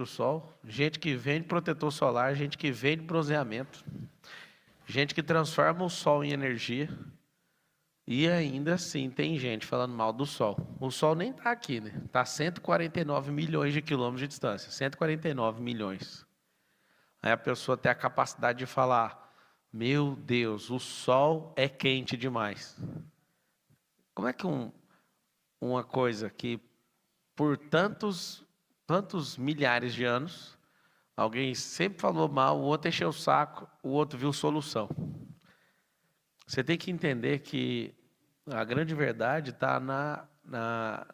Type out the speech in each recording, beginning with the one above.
do sol, gente que vende protetor solar, gente que vende bronzeamento, gente que transforma o sol em energia. E ainda assim tem gente falando mal do sol. O sol nem está aqui, né? Está a 149 milhões de quilômetros de distância. 149 milhões. Aí a pessoa tem a capacidade de falar: meu Deus, o sol é quente demais. Como é que uma coisa que por tantos milhares de anos, alguém sempre falou mal, o outro encheu o saco, o outro viu solução. Você tem que entender que a grande verdade está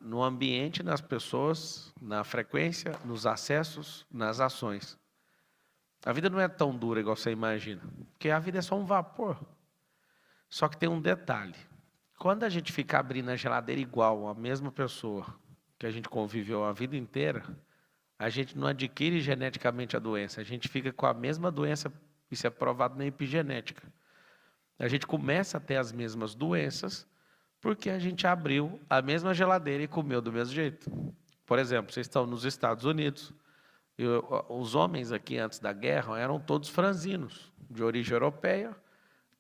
no ambiente, nas pessoas, na frequência, nos acessos, nas ações. A vida não é tão dura igual você imagina, porque a vida é só um vapor. Só que tem um detalhe. Quando a gente fica abrindo a geladeira igual a mesma pessoa que a gente conviveu a vida inteira, a gente não adquire geneticamente a doença, a gente fica com a mesma doença, isso é provado na epigenética. A gente começa a ter as mesmas doenças porque a gente abriu a mesma geladeira e comeu do mesmo jeito. Por exemplo, vocês estão nos Estados Unidos, os homens aqui antes da guerra eram todos franzinos, de origem europeia,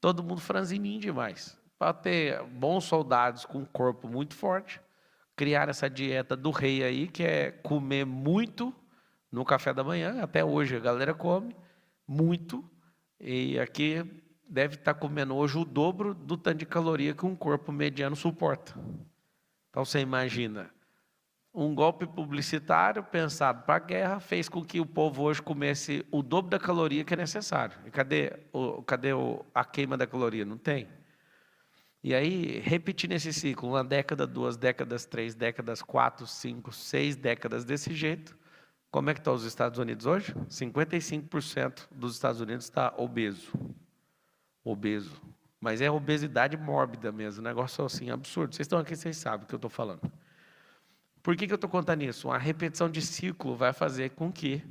todo mundo franzininho demais. Para ter bons soldados com um corpo muito forte, criaram essa dieta do rei aí, que é comer muito no café da manhã, até hoje a galera come muito, e aqui deve estar comendo hoje o dobro do tanto de caloria que um corpo mediano suporta. Então você imagina, um golpe publicitário pensado para a guerra fez com que o povo hoje comesse o dobro da caloria que é necessário. E cadê a queima da caloria? Não tem. E aí, repetindo esse ciclo, uma década, 2 décadas, 3 décadas, 4, 5, 6 décadas desse jeito, como é que estão os Estados Unidos hoje? 55% dos Estados Unidos está obeso. Obeso. Mas é obesidade mórbida mesmo, um negócio assim absurdo. Vocês estão aqui, vocês sabem o que eu estou falando. Por que eu estou contando isso? Uma repetição de ciclo vai fazer com que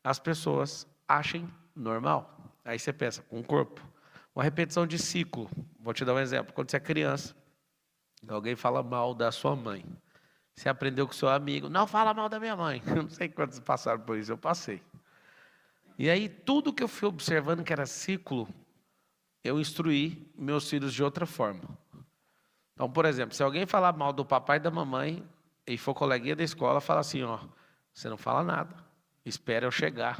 as pessoas achem normal. Aí você pensa, com o corpo. Uma repetição de ciclo. Vou te dar um exemplo. Quando você é criança, alguém fala mal da sua mãe. Você aprendeu com seu amigo, não fala mal da minha mãe. Eu não sei quantos passaram por isso, eu passei. E aí, tudo que eu fui observando que era ciclo, eu instruí meus filhos de outra forma. Então, por exemplo, se alguém falar mal do papai e da mamãe, e for coleguinha da escola, fala assim, ó, você não fala nada, espera eu chegar.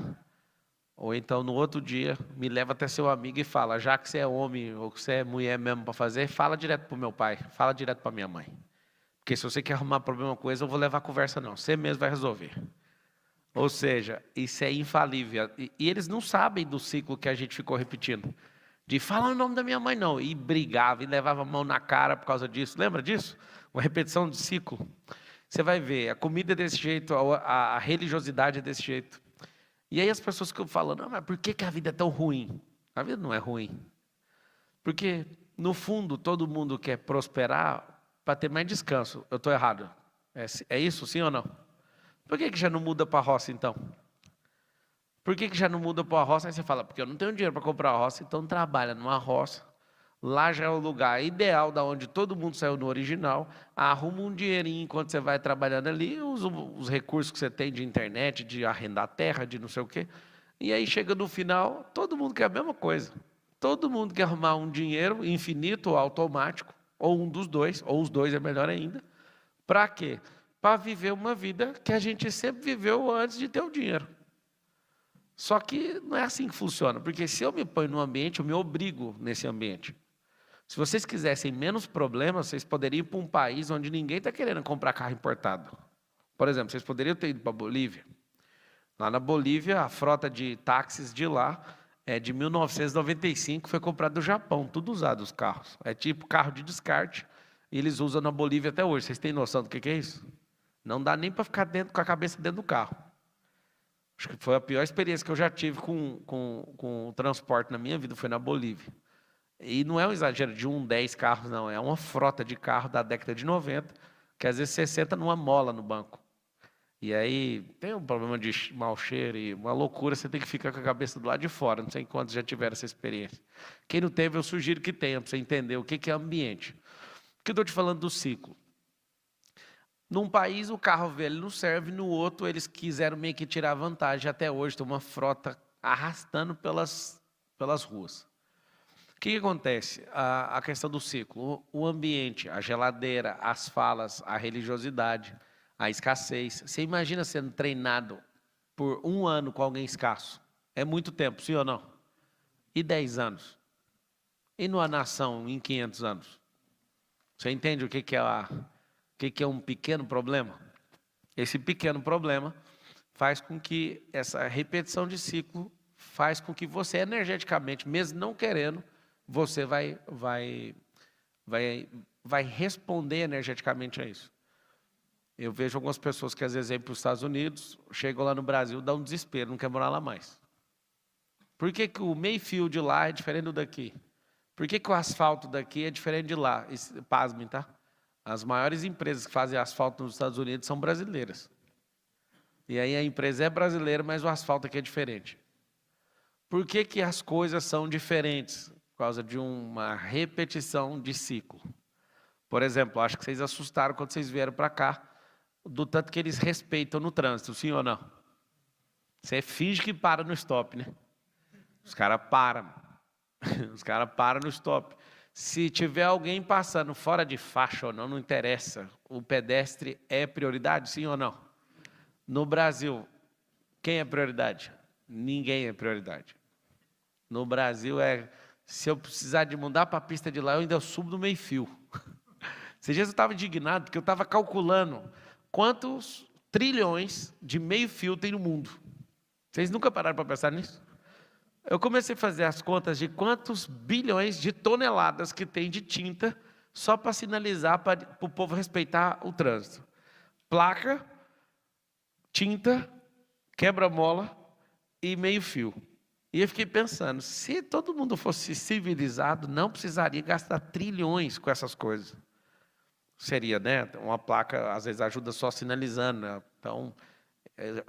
Ou então, no outro dia, me leva até seu amigo e fala, já que você é homem ou que você é mulher mesmo para fazer, fala direto para o meu pai, fala direto para minha mãe. Porque se você quer arrumar problema com eles, eu vou levar a conversa não, você mesmo vai resolver. Ou seja, isso é infalível. E eles não sabem do ciclo que a gente ficou repetindo. De falar o nome da minha mãe não, e brigava, e levava a mão na cara por causa disso. Lembra disso? Uma repetição de ciclo. Você vai ver, a comida é desse jeito, a religiosidade é desse jeito. E aí as pessoas ficam falando, não, mas por que a vida é tão ruim? A vida não é ruim. Porque, no fundo, todo mundo quer prosperar para ter mais descanso. Eu estou errado. É isso, sim ou não? Por que já não muda para a roça, então? Por que já não muda para a roça? Aí você fala, porque eu não tenho dinheiro para comprar a roça, então trabalha numa roça. Lá já é o lugar ideal, da onde todo mundo saiu no original. Arruma um dinheirinho enquanto você vai trabalhando ali, usa os recursos que você tem de internet, de arrendar terra, de não sei o quê. E aí chega no final, todo mundo quer a mesma coisa. Todo mundo quer arrumar um dinheiro infinito ou automático, ou um dos dois, ou os dois é melhor ainda. Para quê? Para viver uma vida que a gente sempre viveu antes de ter o dinheiro. Só que não é assim que funciona, porque se eu me ponho num ambiente, eu me obrigo nesse ambiente. Se vocês quisessem menos problemas, vocês poderiam ir para um país onde ninguém está querendo comprar carro importado. Por exemplo, vocês poderiam ter ido para a Bolívia. Lá na Bolívia, a frota de táxis de lá é de 1995, foi comprada do Japão, tudo usado os carros. É tipo carro de descarte, e eles usam na Bolívia até hoje. Vocês têm noção do que é isso? Não dá nem para ficar com a cabeça dentro do carro. Acho que foi a pior experiência que eu já tive com o transporte na minha vida, foi na Bolívia. E não é um exagero de 10 carros, não. É uma frota de carro da década de 90, que às vezes você senta numa mola no banco. E aí tem um problema de mau cheiro e uma loucura, você tem que ficar com a cabeça do lado de fora. Não sei quantos já tiveram essa experiência. Quem não teve, eu sugiro que tenha, para você entender o que é ambiente. Por que eu estou te falando do ciclo? Num país o carro velho não serve, no outro eles quiseram meio que tirar vantagem. Até hoje tem uma frota arrastando pelas ruas. O que acontece? A questão do ciclo, o ambiente, a geladeira, as falas, a religiosidade, a escassez. Você imagina sendo treinado por 1 ano com alguém escasso? É muito tempo, sim ou não? E 10 anos? E numa nação em 500 anos? Você entende o que é um pequeno problema? Esse pequeno problema faz com que essa repetição de ciclo faz com que você energeticamente, mesmo não querendo, você vai responder energeticamente a isso. Eu vejo algumas pessoas que às vezes vêm para os Estados Unidos, chegam lá no Brasil, dá um desespero, não quer morar lá mais. Por que o meio-fio de lá é diferente do daqui? Por que o asfalto daqui é diferente de lá? Pasmem, tá? As maiores empresas que fazem asfalto nos Estados Unidos são brasileiras. E aí a empresa é brasileira, mas o asfalto aqui é diferente. Por que as coisas são diferentes? Por causa de uma repetição de ciclo. Por exemplo, acho que vocês assustaram quando vocês vieram para cá, do tanto que eles respeitam no trânsito, sim ou não? Você finge que para no stop, né? Os caras param. Os caras param no stop. Se tiver alguém passando fora de faixa ou não, não interessa. O pedestre é prioridade, sim ou não? No Brasil, quem é prioridade? Ninguém é prioridade. No Brasil se eu precisar de mudar para a pista de lá, eu ainda subo no meio-fio. Esses dias eu estava indignado, porque eu estava calculando quantos trilhões de meio-fio tem no mundo. Vocês nunca pararam para pensar nisso? Eu comecei a fazer as contas de quantos bilhões de toneladas que tem de tinta só para sinalizar para o povo respeitar o trânsito. Placa, tinta, quebra-mola e meio-fio. E eu fiquei pensando, se todo mundo fosse civilizado, não precisaria gastar trilhões com essas coisas. Seria, né? Uma placa, às vezes, ajuda só sinalizando, né? Então,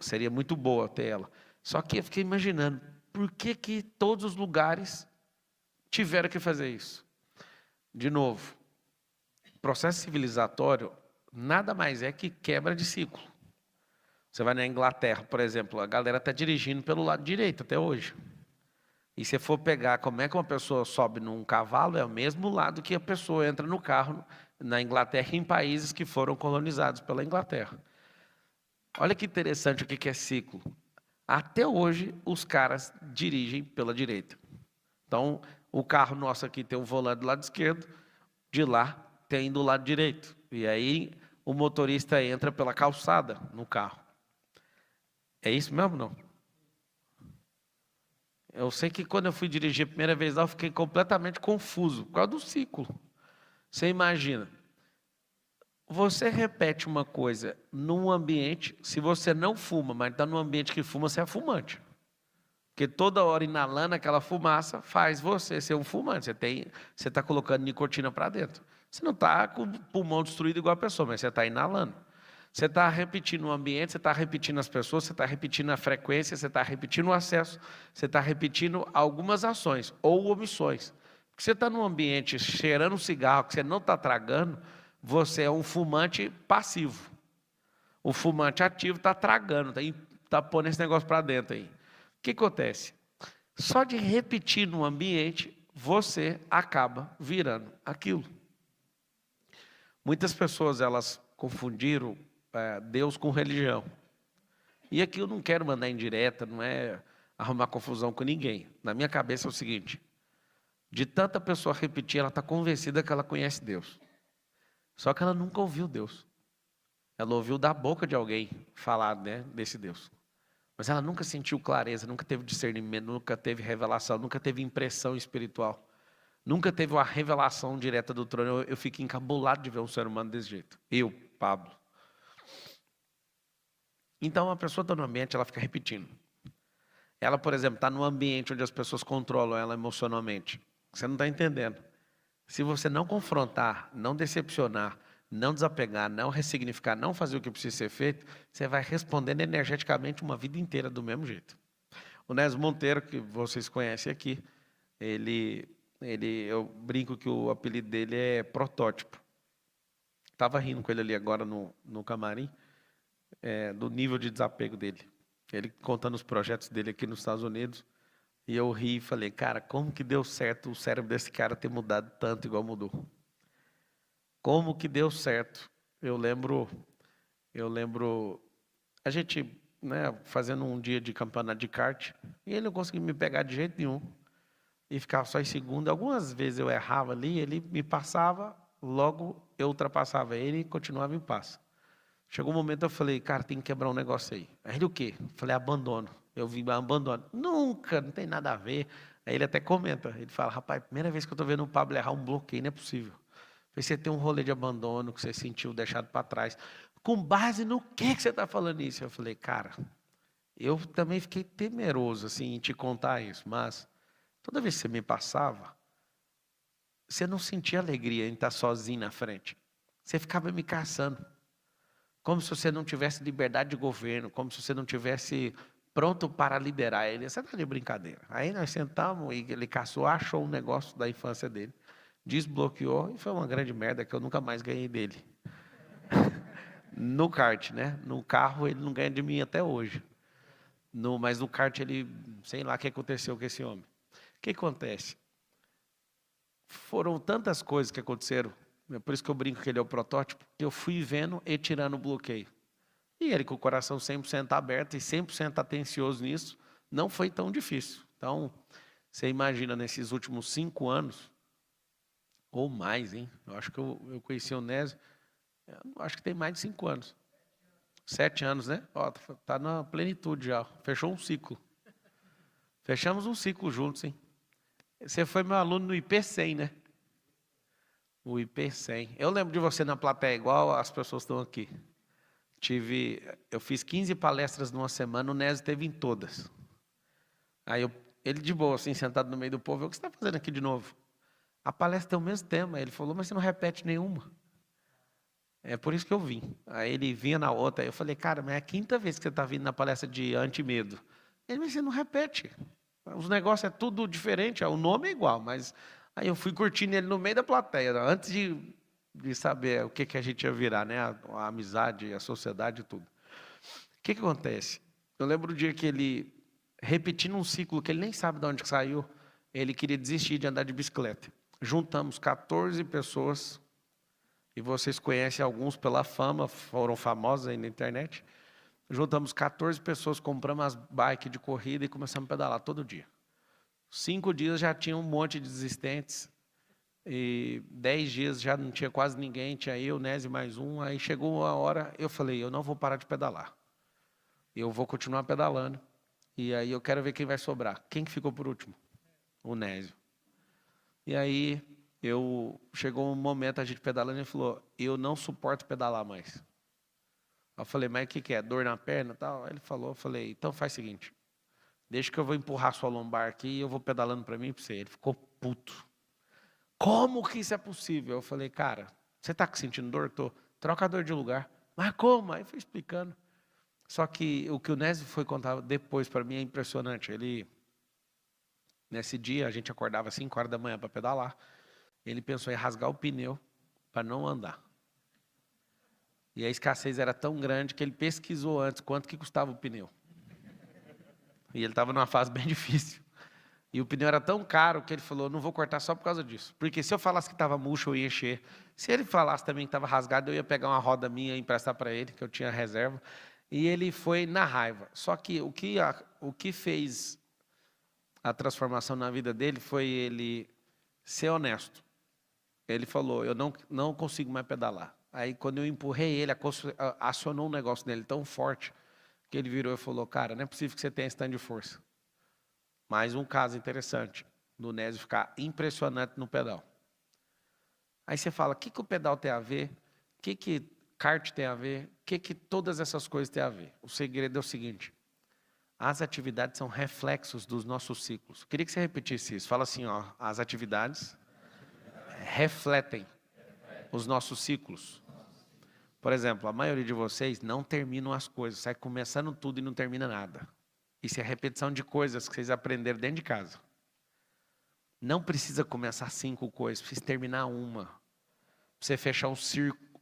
seria muito boa ter ela. Só que eu fiquei imaginando, por que todos os lugares tiveram que fazer isso? De novo, processo civilizatório nada mais é que quebra de ciclo. Você vai na Inglaterra, por exemplo, a galera está dirigindo pelo lado direito até hoje. E se for pegar como é que uma pessoa sobe num cavalo, é o mesmo lado que a pessoa entra no carro na Inglaterra, em países que foram colonizados pela Inglaterra. Olha que interessante o que é ciclo. Até hoje, os caras dirigem pela direita. Então, o carro nosso aqui tem o volante do lado esquerdo, de lá tem do lado direito. E aí, o motorista entra pela calçada no carro. É isso mesmo, não? Eu sei que quando eu fui dirigir a primeira vez lá, eu fiquei completamente confuso, por causa do ciclo. Você imagina, você repete uma coisa num ambiente, se você não fuma, mas está num ambiente que fuma, você é fumante. Porque toda hora inalando aquela fumaça faz você ser um fumante. Você está colocando nicotina para dentro. Você não está com o pulmão destruído igual a pessoa, mas você está inalando. Você está repetindo o ambiente, você está repetindo as pessoas, você está repetindo a frequência, você está repetindo o acesso, você está repetindo algumas ações ou omissões. Porque você está num ambiente cheirando um cigarro que você não está tragando, você é um fumante passivo. O fumante ativo está tragando, está pondo esse negócio para dentro aí. O que acontece? Só de repetir no ambiente, você acaba virando aquilo. Muitas pessoas, elas confundiram Deus com religião. E aqui eu não quero mandar indireta, não é arrumar confusão com ninguém. Na minha cabeça é o seguinte, de tanta pessoa repetir, ela está convencida que ela conhece Deus. Só que ela nunca ouviu Deus. Ela ouviu da boca de alguém falar, né, desse Deus. Mas ela nunca sentiu clareza, nunca teve discernimento, nunca teve revelação, nunca teve impressão espiritual. Nunca teve uma revelação direta do trono. Eu fico encabulado de ver um ser humano desse jeito. Eu, Pablo. Então, a pessoa está no ambiente, ela fica repetindo. Ela, por exemplo, está num ambiente onde as pessoas controlam ela emocionalmente. Você não está entendendo. Se você não confrontar, não decepcionar, não desapegar, não ressignificar, não fazer o que precisa ser feito, você vai respondendo energeticamente uma vida inteira do mesmo jeito. O Nésio Monteiro, que vocês conhecem aqui, eu brinco que o apelido dele é protótipo. Estava rindo com ele ali agora no camarim, do nível de desapego dele. Ele contando os projetos dele aqui nos Estados Unidos. E eu ri e falei, cara, como que deu certo o cérebro desse cara ter mudado tanto igual mudou? Como que deu certo? Eu lembro a gente, né, fazendo um dia de campeonato de kart, e ele não conseguia me pegar de jeito nenhum. E ficava só em segundo. Algumas vezes eu errava ali, ele me passava, logo eu ultrapassava ele e continuava em paz. Chegou um momento eu falei, cara, tem que quebrar um negócio aí. Aí ele, o quê? Eu falei, abandono. Eu vi abandono. Nunca, não tem nada a ver. Aí ele até comenta, ele fala, rapaz, primeira vez que eu estou vendo o Pablo errar um bloqueio, não é possível. Você tem um rolê de abandono que você sentiu deixado para trás. Com base no que você está falando isso? Eu falei, cara, eu também fiquei temeroso assim, em te contar isso, mas toda vez que você me passava, você não sentia alegria em estar sozinho na frente. Você ficava me caçando. Como se você não tivesse liberdade de governo, como se você não tivesse pronto para liderar ele. Você está de brincadeira. Aí nós sentamos e ele caçou, achou um negócio da infância dele, desbloqueou e foi uma grande merda que eu nunca mais ganhei dele. No kart, né? No carro ele não ganha de mim até hoje. Mas no kart ele, sei lá o que aconteceu com esse homem. O que acontece? Foram tantas coisas que aconteceram, por isso que eu brinco que ele é o protótipo, que eu fui vendo e tirando o bloqueio. E ele com o coração 100% aberto e 100% atencioso nisso, não foi tão difícil. Então, você imagina nesses últimos 5 anos, ou mais, hein? Eu acho que eu conheci o Nésio, acho que tem mais de 5 anos. 7 anos, né? Ó, tá na plenitude já. Fechou um ciclo. Fechamos um ciclo juntos, hein? Você foi meu aluno no IP100, né? O IP100. Eu lembro de você na plateia, igual as pessoas estão aqui. Eu fiz 15 palestras numa semana, o Nésio teve em todas. Aí ele de boa, assim, sentado no meio do povo, o que você está fazendo aqui de novo? A palestra tem o mesmo tema. Ele falou, mas você não repete nenhuma. É por isso que eu vim. Aí ele vinha na outra, aí eu falei, cara, mas é a 5ª vez que você está vindo na palestra de anti-medo. Ele, mas você não repete. Os negócios é tudo diferente, o nome é igual, mas aí eu fui curtindo ele no meio da plateia, antes de saber o que a gente ia virar, né? A amizade, a sociedade e tudo. O que acontece? Eu lembro o dia que ele, repetindo um ciclo que ele nem sabe de onde que saiu, ele queria desistir de andar de bicicleta. Juntamos 14 pessoas, e vocês conhecem alguns pela fama, foram famosos aí na internet. Juntamos 14 pessoas, compramos as bikes de corrida e começamos a pedalar todo dia. 5 dias já tinha um monte de desistentes. E 10 dias já não tinha quase ninguém, tinha eu, Nésio mais um. Aí chegou uma hora, eu falei, eu não vou parar de pedalar. Eu vou continuar pedalando. E aí eu quero ver quem vai sobrar. Quem que ficou por último? O Nésio. E aí chegou um momento, a gente pedalando, e ele falou, eu não suporto pedalar mais. Eu falei, mas o que é? Dor na perna e tal? Aí ele falou, eu falei, então faz o seguinte, deixa que eu vou empurrar sua lombar aqui e eu vou pedalando para mim e para você. Ele ficou puto. Como que isso é possível? Eu falei, cara, você está sentindo dor? Tô. Troca a dor de lugar. Mas como? Aí foi explicando. Só que o que o Nésio foi contar depois para mim é impressionante. Nesse dia, a gente acordava às 5 horas da manhã para pedalar. Ele pensou em rasgar o pneu para não andar. E a escassez era tão grande que ele pesquisou antes quanto que custava o pneu. E ele estava numa fase bem difícil. E o pneu era tão caro que ele falou, não vou cortar só por causa disso. Porque se eu falasse que estava murcho, eu ia encher. Se ele falasse também que estava rasgado, eu ia pegar uma roda minha e emprestar para ele, que eu tinha reserva. E ele foi na raiva. Só que o que fez a transformação na vida dele foi ele ser honesto. Ele falou, eu não consigo mais pedalar. Aí quando eu empurrei ele, acionou um negócio nele tão forte, que ele virou e falou, cara, não é possível que você tenha esse tanto de força. Mais um caso interessante, do Nésio ficar impressionante no pedal. Aí você fala, o que o pedal tem a ver? O que kart tem a ver? O que todas essas coisas têm a ver? O segredo é o seguinte, as atividades são reflexos dos nossos ciclos. Queria que você repetisse isso. Fala assim, ó, as atividades refletem os nossos ciclos. Por exemplo, a maioria de vocês não terminam as coisas, sai começando tudo e não termina nada. Isso é repetição de coisas que vocês aprenderam dentro de casa. Não precisa começar 5 coisas, precisa terminar uma. Pra você fechar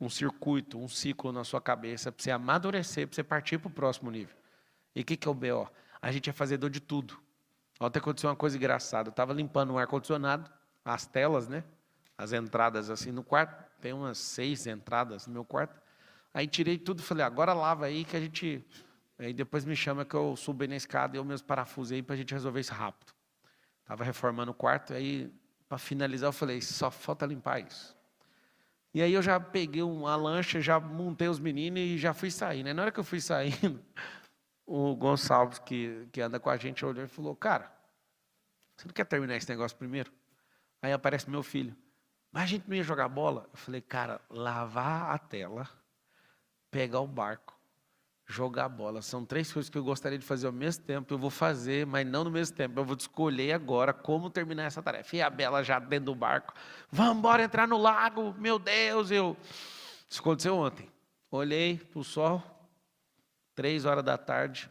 um circuito, um ciclo na sua cabeça para você amadurecer, para você partir para o próximo nível. E o que é o BO? A gente é fazedor de tudo. Ontem aconteceu uma coisa engraçada. Eu estava limpando um ar-condicionado, as telas, né? As entradas assim no quarto. Tem umas 6 entradas no meu quarto. Aí tirei tudo e falei, agora lava aí que a gente... Aí depois me chama que eu subo aí na escada e eu mesmo parafusei para a gente resolver isso rápido. Estava reformando o quarto, aí para finalizar eu falei, só falta limpar isso. E aí eu já peguei uma lancha, já montei os meninos e já fui sair, né? Na hora que eu fui saindo, o Gonçalves, que anda com a gente, olhou e falou, cara, você não quer terminar esse negócio primeiro? Aí aparece meu filho, mas a gente não ia jogar bola? Eu falei, cara, lavar a tela, pegar o barco, jogar bola. São 3 coisas que eu gostaria de fazer ao mesmo tempo. Eu vou fazer, mas não no mesmo tempo. Eu vou escolher agora como terminar essa tarefa. E a Bela já dentro do barco. Vamos embora entrar no lago. Meu Deus, Isso aconteceu ontem. Olhei para o sol, 3 horas da tarde.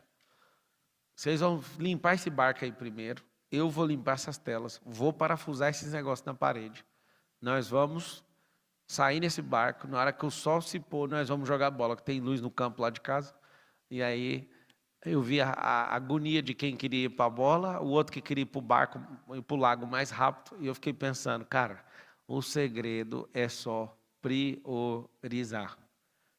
Vocês vão limpar esse barco aí primeiro. Eu vou limpar essas telas. Vou parafusar esses negócios na parede. Nós vamos sair nesse barco. Na hora que o sol se pôr, nós vamos jogar bola, que tem luz no campo lá de casa. E aí eu vi a agonia de quem queria ir para a bola, o outro que queria ir para o barco, ir para o lago mais rápido. E eu fiquei pensando, cara, o segredo é só priorizar.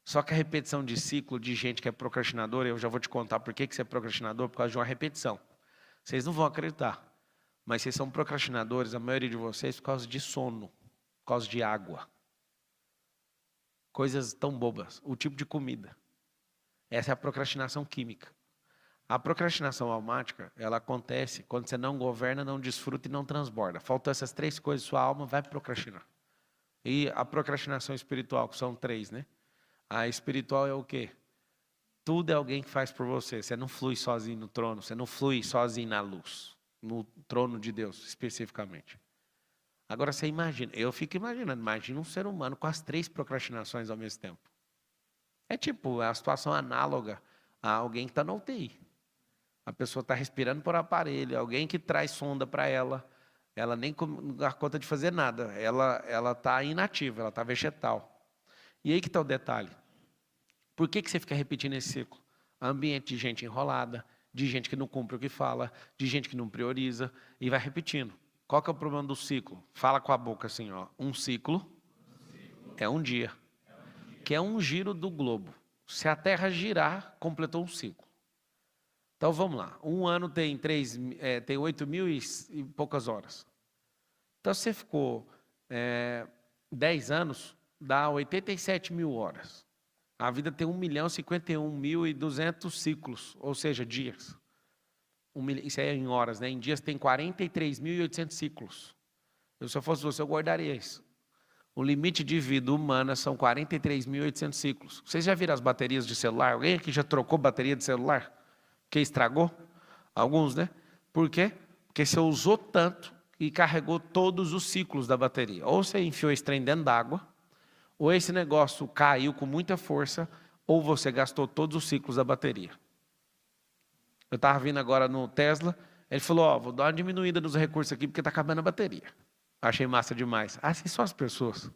Só que a repetição de ciclo de gente que é procrastinadora, eu já vou te contar por que você é procrastinador, por causa de uma repetição. Vocês não vão acreditar, mas vocês são procrastinadores, a maioria de vocês, por causa de sono, por causa de água. Coisas tão bobas, o tipo de comida. Essa é a procrastinação química. A procrastinação almática, ela acontece quando você não governa, não desfruta e não transborda. Faltam essas 3 coisas, sua alma vai procrastinar. E a procrastinação espiritual, que são 3, né? A espiritual é o quê? Tudo é alguém que faz por você. Você não flui sozinho no trono, você não flui sozinho na luz, no trono de Deus, especificamente. Agora você imagina, eu fico imaginando, imagina um ser humano com as 3 procrastinações ao mesmo tempo. É tipo, é a situação análoga a alguém que está na UTI. A pessoa está respirando por aparelho, alguém que traz sonda para ela nem dá conta de fazer nada, ela está inativa, ela está vegetal. E aí que está o detalhe. Por que você fica repetindo esse ciclo? Ambiente de gente enrolada, de gente que não cumpre o que fala, de gente que não prioriza, e vai repetindo. Qual que é o problema do ciclo? Fala com a boca assim, ó. Um ciclo é um dia. Que é um giro do globo. Se a Terra girar, completou um ciclo. Então vamos lá. Um ano tem 8.000 e poucas horas. Então se você ficou 10 anos, dá 87.000 horas. A vida tem 1.051.200 ciclos, ou seja, dias. Isso é em horas, né? Em dias tem 43.800 ciclos. Se eu fosse você, eu guardaria isso. O limite de vida humana são 43.800 ciclos. Vocês já viram as baterias de celular? Alguém aqui já trocou bateria de celular? Que estragou? Alguns, né? Por quê? Porque você usou tanto e carregou todos os ciclos da bateria. Ou você enfiou esse trem dentro d'água, ou esse negócio caiu com muita força, ou você gastou todos os ciclos da bateria. Eu estava vindo agora no Tesla, ele falou, vou dar uma diminuída nos recursos aqui, porque está acabando a bateria. Achei massa demais. Assim são as pessoas.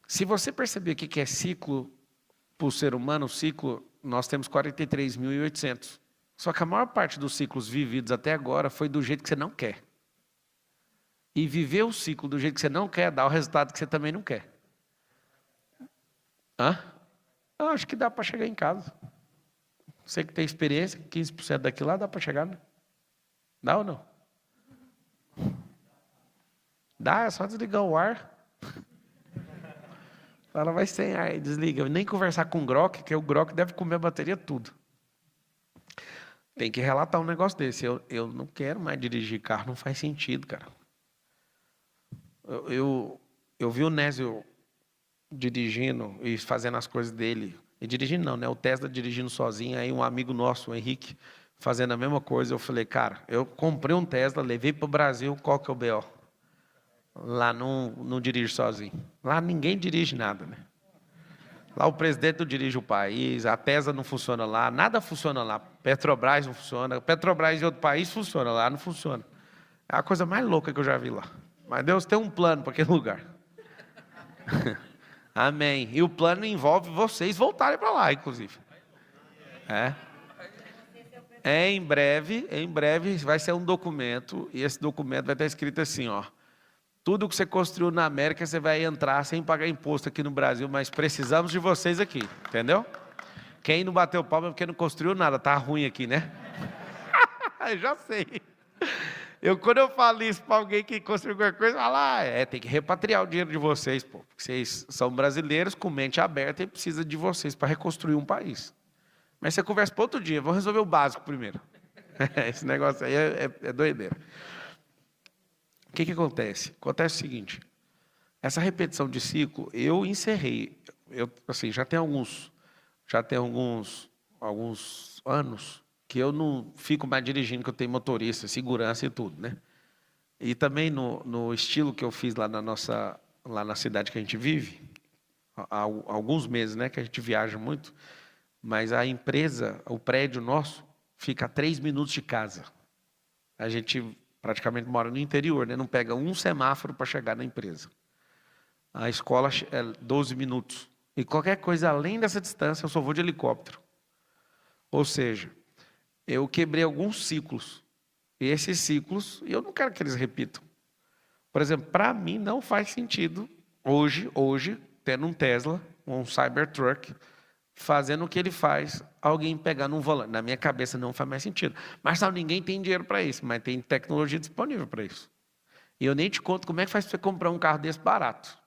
Se você perceber o que é ciclo para o ser humano, ciclo, nós temos 43.800. Só que a maior parte dos ciclos vividos até agora foi do jeito que você não quer. E viver o ciclo do jeito que você não quer dá o resultado que você também não quer. Eu acho que dá para chegar em casa. Você que tem experiência, 15% daquilo lá dá para chegar, né? Dá ou não? Dá, é só desligar o ar. Ela vai sem ar e desliga. Nem conversar com o Grok, que o Grok deve comer a bateria tudo. Tem que relatar um negócio desse. Eu não quero mais dirigir carro, não faz sentido, cara. Eu vi o Nésio dirigindo e fazendo as coisas dele. E dirigindo não, né? O Tesla dirigindo sozinho. Aí um amigo nosso, o Henrique, fazendo a mesma coisa. Eu falei, cara, eu comprei um Tesla, levei para o Brasil, qual que é o BO? Lá não dirige sozinho. Lá ninguém dirige nada, né? Lá o presidente não dirige o país, a Tesla não funciona lá, nada funciona lá. Petrobras não funciona. Petrobras em outro país funciona, lá não funciona. É a coisa mais louca que eu já vi lá. Mas Deus tem um plano para aquele lugar. Amém. E o plano envolve vocês voltarem para lá, inclusive. Em breve vai ser um documento, e esse documento vai estar escrito assim, ó. Tudo que você construiu na América, você vai entrar sem pagar imposto aqui no Brasil, mas precisamos de vocês aqui, entendeu? Quem não bateu palma é porque não construiu nada, tá ruim aqui, né? Eu já sei. Quando eu falo isso para alguém que construiu qualquer coisa, fala, tem que repatriar o dinheiro de vocês, pô. Porque vocês são brasileiros com mente aberta e precisa de vocês para reconstruir um país. Mas você conversa para outro dia, vamos resolver o básico primeiro. Esse negócio aí é doideira. O que acontece? Acontece o seguinte, essa repetição de ciclo, eu encerrei, assim, já tem alguns anos que eu não fico mais dirigindo, que eu tenho motorista, segurança e tudo, né? E também no estilo que eu fiz lá na cidade que a gente vive, há alguns meses, né, que a gente viaja muito, mas a empresa, o prédio nosso, fica a 3 minutos de casa. A gente praticamente mora no interior, né? Não pega um semáforo para chegar na empresa. A escola é 12 minutos. E qualquer coisa além dessa distância, eu só vou de helicóptero. Ou seja, eu quebrei alguns ciclos. E esses ciclos, eu não quero que eles repitam. Por exemplo, para mim não faz sentido, hoje, tendo um Tesla, um Cybertruck, fazendo o que ele faz, alguém pegar num volante. Na minha cabeça não faz mais sentido. Mas sabe, ninguém tem dinheiro para isso, mas tem tecnologia disponível para isso. E eu nem te conto como é que faz para você comprar um carro desse barato.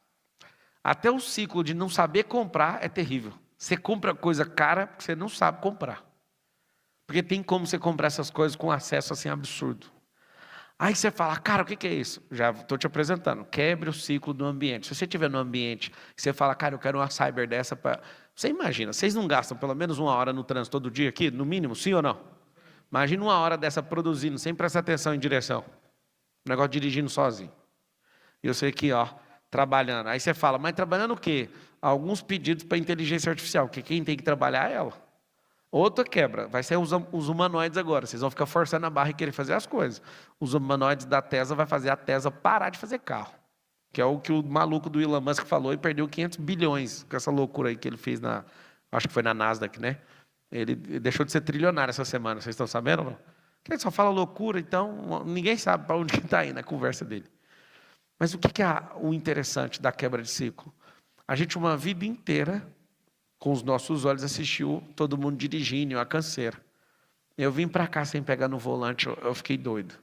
Até o ciclo de não saber comprar é terrível. Você compra coisa cara porque você não sabe comprar. Porque tem como você comprar essas coisas com acesso assim absurdo. Aí você fala, cara, o que é isso? Já estou te apresentando. Quebre o ciclo do ambiente. Se você estiver no ambiente, você fala, cara, eu quero uma Cyber dessa para... Você imagina, vocês não gastam pelo menos 1 hora no trânsito todo dia aqui, no mínimo, sim ou não? Imagina 1 hora dessa produzindo, sem prestar atenção em direção. O negócio dirigindo sozinho. E eu sei aqui, ó, trabalhando. Aí você fala, mas trabalhando o quê? Alguns pedidos para inteligência artificial, que quem tem que trabalhar é ela. Outra quebra, vai ser os humanoides agora. Vocês vão ficar forçando a barra e querer fazer as coisas. Os humanoides da Tesla vai fazer a Tesla parar de fazer carro. Que é o que o maluco do Elon Musk falou e perdeu 500 bilhões com essa loucura aí que ele fez acho que foi na Nasdaq, né? Ele deixou de ser trilionário essa semana, vocês estão sabendo? Não? Ele só fala loucura, então ninguém sabe para onde está indo a conversa dele. Mas o que é o interessante da quebra de ciclo? A gente uma vida inteira, com os nossos olhos, assistiu todo mundo dirigindo, a canseira. Eu vim para cá sem pegar no volante, eu fiquei doido.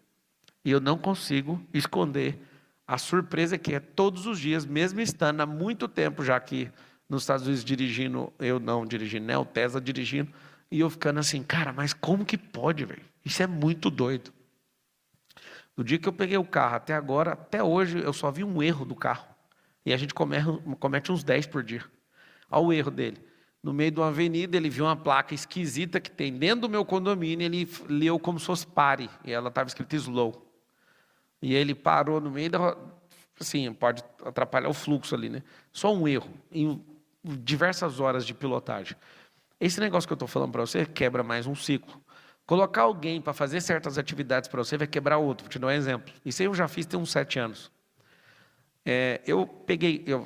E eu não consigo esconder a surpresa que é todos os dias, mesmo estando há muito tempo já aqui nos Estados Unidos dirigindo, eu não dirigindo, né, o Tesla dirigindo, e eu ficando assim, cara, mas como que pode, velho? Isso é muito doido. No dia que eu peguei o carro até agora, até hoje, eu só vi um erro do carro. E a gente comete uns 10 por dia. Olha o erro dele. No meio de uma avenida, ele viu uma placa esquisita que tem dentro do meu condomínio, ele leu como se fosse pare, e ela estava escrita slow. E ele parou no meio da... Assim, pode atrapalhar o fluxo ali, né? Só um erro, em diversas horas de pilotagem. Esse negócio que eu estou falando para você quebra mais um ciclo. Colocar alguém para fazer certas atividades para você vai quebrar outro. Vou te dar um exemplo. Isso aí eu já fiz tem uns 7 anos. Eu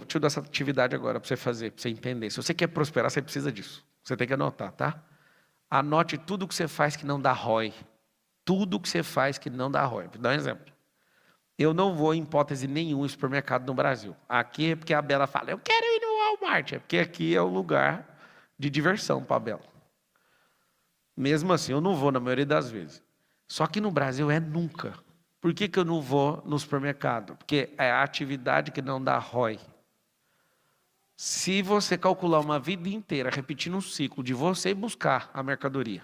te dou essa atividade agora para você fazer, para você entender. Se você quer prosperar, você precisa disso. Você tem que anotar, tá? Anote tudo que você faz que não dá ROI. Tudo que você faz que não dá ROI. Vou dar um exemplo. Eu não vou, em hipótese nenhuma, em supermercado no Brasil. Aqui é porque a Bela fala, eu quero ir no Walmart. É porque aqui é o lugar de diversão para a Bela. Mesmo assim, eu não vou na maioria das vezes. Só que no Brasil é nunca. Por que eu não vou no supermercado? Porque é a atividade que não dá ROI. Se você calcular uma vida inteira, repetindo um ciclo de você buscar a mercadoria.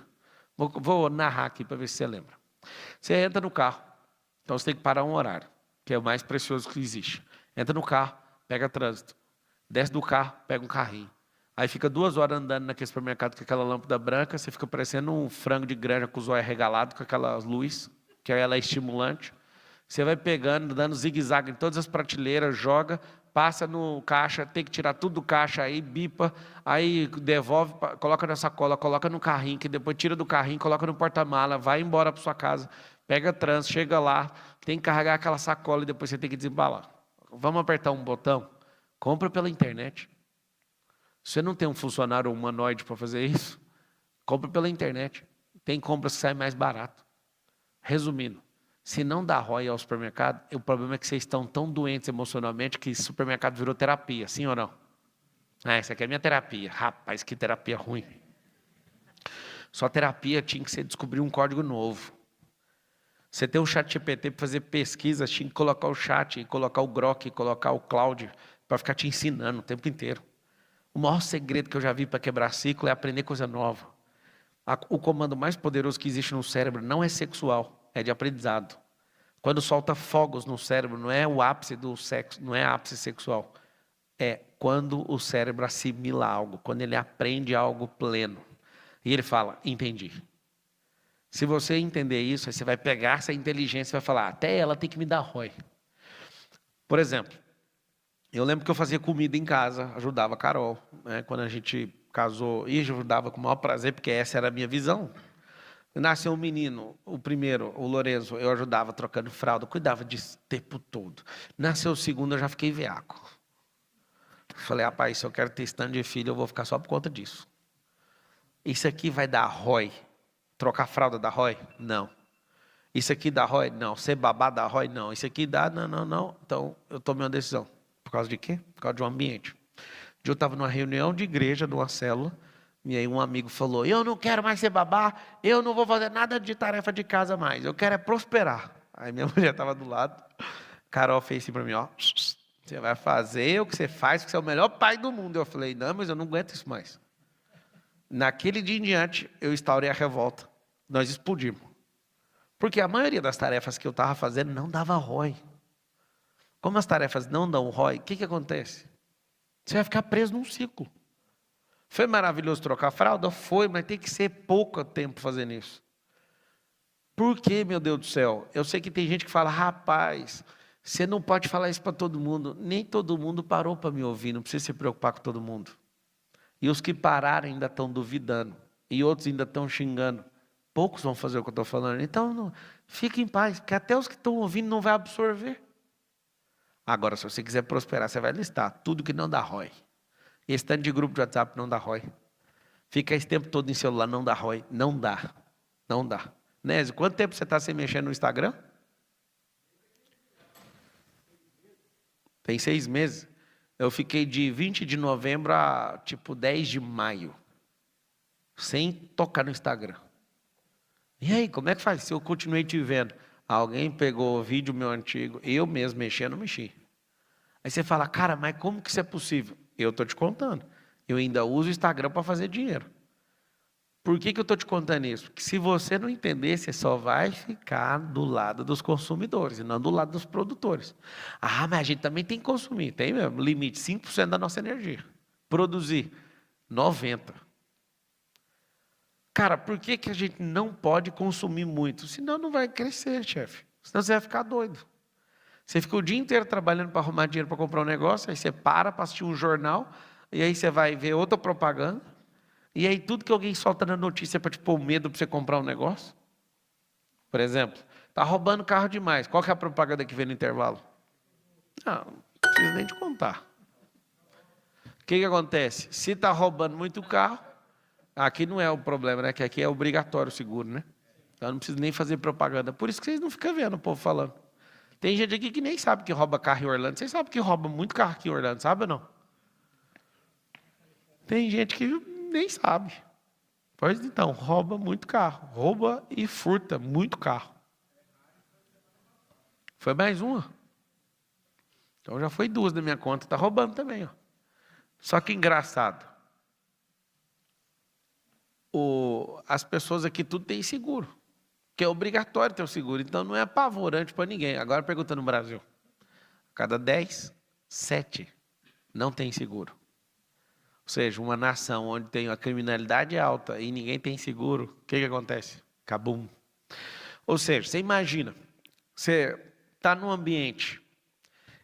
Vou narrar aqui para ver se você lembra. Você entra no carro. Então você tem que parar um horário, que é o mais precioso que existe. Entra no carro, pega trânsito. Desce do carro, pega um carrinho. Aí fica 2 horas andando naquele supermercado com aquela lâmpada branca, você fica parecendo um frango de granja com os olhos regalados, com aquela luz, que ela é estimulante. Você vai pegando, dando zigue-zague em todas as prateleiras, joga, passa no caixa, tem que tirar tudo do caixa, aí bipa, aí devolve, coloca na sacola, coloca no carrinho, que depois tira do carrinho, coloca no porta-mala, vai embora para sua casa. Pega trânsito, chega lá, tem que carregar aquela sacola e depois você tem que desembalar. Vamos apertar um botão? Compra pela internet. Você não tem um funcionário humanoide para fazer isso? Compra pela internet. Tem compras que saem mais barato. Resumindo, se não dá ROI ao supermercado, o problema é que vocês estão tão doentes emocionalmente que supermercado virou terapia, sim ou não? Essa aqui é a minha terapia. Rapaz, que terapia ruim. Sua terapia tinha que ser descobrir um código novo. Você tem um chat GPT para fazer pesquisas, tinha que colocar o chat, colocar o Grok, colocar o Cloud, para ficar te ensinando o tempo inteiro. O maior segredo que eu já vi para quebrar ciclo é aprender coisa nova. O comando mais poderoso que existe no cérebro não é sexual, é de aprendizado. Quando solta fogos no cérebro, não é o ápice do sexo, não é ápice sexual. É quando o cérebro assimila algo, quando ele aprende algo pleno. E ele fala, entendi. Se você entender isso, aí você vai pegar essa inteligência e vai falar, até ela tem que me dar ROI. Por exemplo, eu lembro que eu fazia comida em casa, ajudava a Carol, né? Quando a gente casou, e ajudava com o maior prazer, porque essa era a minha visão. Nasceu um menino, o primeiro, o Lorenzo, eu ajudava trocando fralda, cuidava disso o tempo todo. Nasceu o segundo, eu já fiquei veaco. Falei, rapaz, se eu quero ter stand de filho, eu vou ficar só por conta disso. Isso aqui vai dar ROI. Trocar fralda dá ROI? Não. Isso aqui dá ROI? Não. Ser babá dá ROI? Não. Isso aqui dá? Não. Então, eu tomei uma decisão. Por causa de quê? Por causa de um ambiente. Eu estava numa reunião de igreja, numa célula, e aí um amigo falou, eu não quero mais ser babá, eu não vou fazer nada de tarefa de casa mais, eu quero é prosperar. Aí minha mulher estava do lado, Carol fez assim para mim, ó, você vai fazer o que você faz, porque você é o melhor pai do mundo. Eu falei, não, mas eu não aguento isso mais. Naquele dia em diante, eu instaurei a revolta. Nós explodimos. Porque a maioria das tarefas que eu estava fazendo não dava ROI. Como as tarefas não dão ROI, o que acontece? Você vai ficar preso num ciclo. Foi maravilhoso trocar fralda? Foi, mas tem que ser pouco tempo fazendo isso. Por quê, meu Deus do céu? Eu sei que tem gente que fala, rapaz, você não pode falar isso para todo mundo. Nem todo mundo parou para me ouvir, não precisa se preocupar com todo mundo. E os que pararam ainda estão duvidando. E outros ainda estão xingando. Poucos vão fazer o que eu estou falando. Então, fique em paz, porque até os que estão ouvindo não vai absorver. Agora, se você quiser prosperar, você vai listar tudo que não dá ROI. Esse tanto de grupo de WhatsApp não dá ROI. Fica esse tempo todo em celular, não dá ROI. Não dá. Não dá. Nézio, quanto tempo você está sem mexer no Instagram? Tem 6 meses. Eu fiquei de 20 de novembro a, 10 de maio. Sem tocar no Instagram. E aí, como é que faz? Se eu continuei te vendo, alguém pegou o vídeo meu antigo, eu mesmo mexendo, não mexi. Aí você fala, cara, mas como que isso é possível? Eu estou te contando. Eu ainda uso o Instagram para fazer dinheiro. Por que eu estou te contando isso? Porque se você não entender, você só vai ficar do lado dos consumidores e não do lado dos produtores. Ah, mas a gente também tem que consumir. Tem mesmo, limite, 5% da nossa energia. Produzir, 90%. Cara, por que a gente não pode consumir muito? Senão não vai crescer, chefe. Senão você vai ficar doido. Você fica o dia inteiro trabalhando para arrumar dinheiro para comprar um negócio, aí você para assistir um jornal, e aí você vai ver outra propaganda, e aí tudo que alguém solta na notícia é para te pôr medo para você comprar um negócio. Por exemplo, está roubando carro demais. Qual que é a propaganda que vem no intervalo? Não preciso nem te contar. O que acontece? Se está roubando muito carro, aqui não é o problema, né? Que aqui é obrigatório o seguro, né? Então não precisa nem fazer propaganda. Por isso que vocês não ficam vendo o povo falando. Tem gente aqui que nem sabe que rouba carro em Orlando. Vocês sabem que rouba muito carro aqui em Orlando, sabe ou não? Tem gente que nem sabe. Pois então, rouba muito carro. Rouba e furta muito carro. Foi mais uma. Então já foi 2 da minha conta. Está roubando também, ó. Só que engraçado. As pessoas aqui tudo tem seguro. Que é obrigatório ter o seguro. Então não é apavorante para ninguém. Agora pergunta no Brasil. A cada 10, 7 não tem seguro. Ou seja, uma nação onde tem a criminalidade alta e ninguém tem seguro, o que acontece? Cabum. Ou seja, você imagina, você está num ambiente,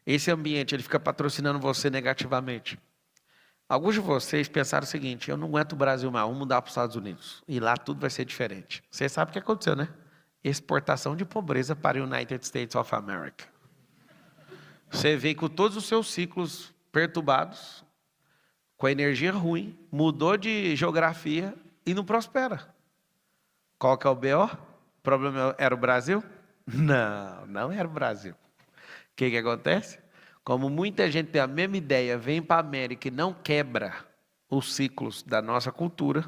esse ambiente ele fica patrocinando você negativamente. Alguns de vocês pensaram o seguinte, eu não aguento o Brasil mais, vamos mudar para os Estados Unidos. E lá tudo vai ser diferente. Você sabe o que aconteceu, né? Exportação de pobreza para o United States of America. Você vê com todos os seus ciclos perturbados, com a energia ruim, mudou de geografia e não prospera. Qual que é o BO? O problema era o Brasil? Não, não era o Brasil. O que acontece? Como muita gente tem a mesma ideia, vem para a América e não quebra os ciclos da nossa cultura,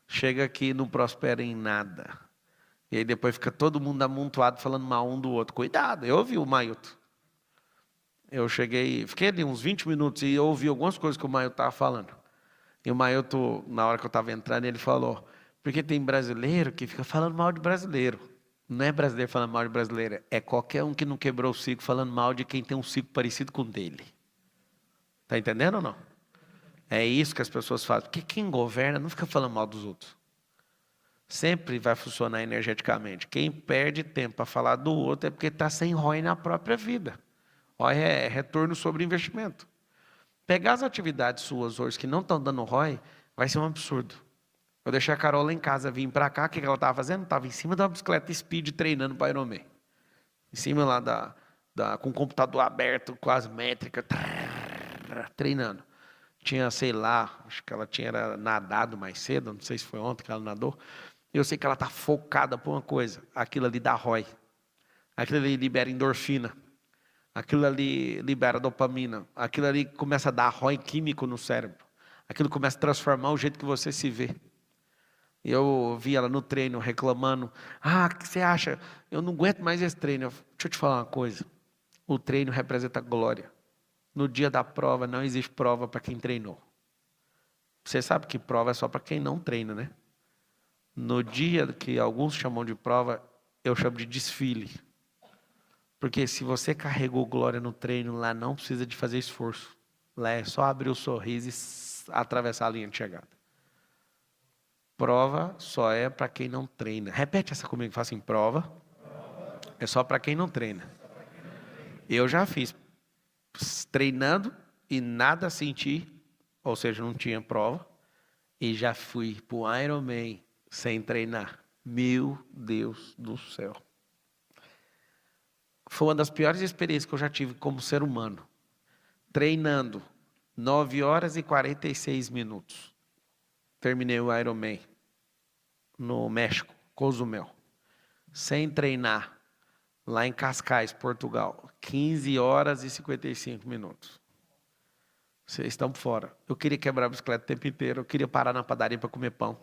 chega aqui e não prospera em nada. E aí depois fica todo mundo amontoado falando mal um do outro. Cuidado, eu ouvi o Mailton. Eu fiquei ali uns 20 minutos e eu ouvi algumas coisas que o Mailton estava falando. E o Mailton, na hora que eu estava entrando, ele falou, porque tem brasileiro que fica falando mal de brasileiro. Não é brasileiro falando mal de brasileiro, é qualquer um que não quebrou o ciclo falando mal de quem tem um ciclo parecido com o dele. Está entendendo ou não? É isso que as pessoas fazem. Porque quem governa não fica falando mal dos outros. Sempre vai funcionar energeticamente. Quem perde tempo para falar do outro é porque está sem ROI na própria vida. ROI é retorno sobre investimento. Pegar as atividades suas hoje que não estão dando ROI, vai ser um absurdo. Eu deixei a Carol lá em casa, vim para cá, o que ela estava fazendo? Estava em cima da bicicleta Speed treinando para Ironman. Em cima lá com o computador aberto, com as métricas, treinando. Tinha, sei lá, acho que ela tinha nadado mais cedo, não sei se foi ontem que ela nadou. Eu sei que ela está focada por uma coisa, aquilo ali dá ROI. Aquilo ali libera endorfina. Aquilo ali libera dopamina. Aquilo ali começa a dar ROI químico no cérebro. Aquilo começa a transformar o jeito que você se vê. Eu vi ela no treino reclamando. O que você acha? Eu não aguento mais esse treino. Deixa eu te falar uma coisa. O treino representa glória. No dia da prova, não existe prova para quem treinou. Você sabe que prova é só para quem não treina, né? No dia que alguns chamam de prova, eu chamo de desfile. Porque se você carregou glória no treino, lá não precisa de fazer esforço. Lá é só abrir o sorriso e atravessar a linha de chegada. Prova só é para quem não treina. Repete essa comigo, fala assim, prova é só para quem não treina. Eu já fiz treinando e nada senti, ou seja, não tinha prova, e já fui para o Ironman sem treinar. Meu Deus do céu. Foi uma das piores experiências que eu já tive como ser humano. Treinando 9 horas e 46 minutos. Terminei o Ironman no México, Cozumel. Sem treinar, lá em Cascais, Portugal. 15 horas e 55 minutos. Vocês estão fora. Eu queria quebrar a bicicleta o tempo inteiro. Eu queria parar na padaria para comer pão.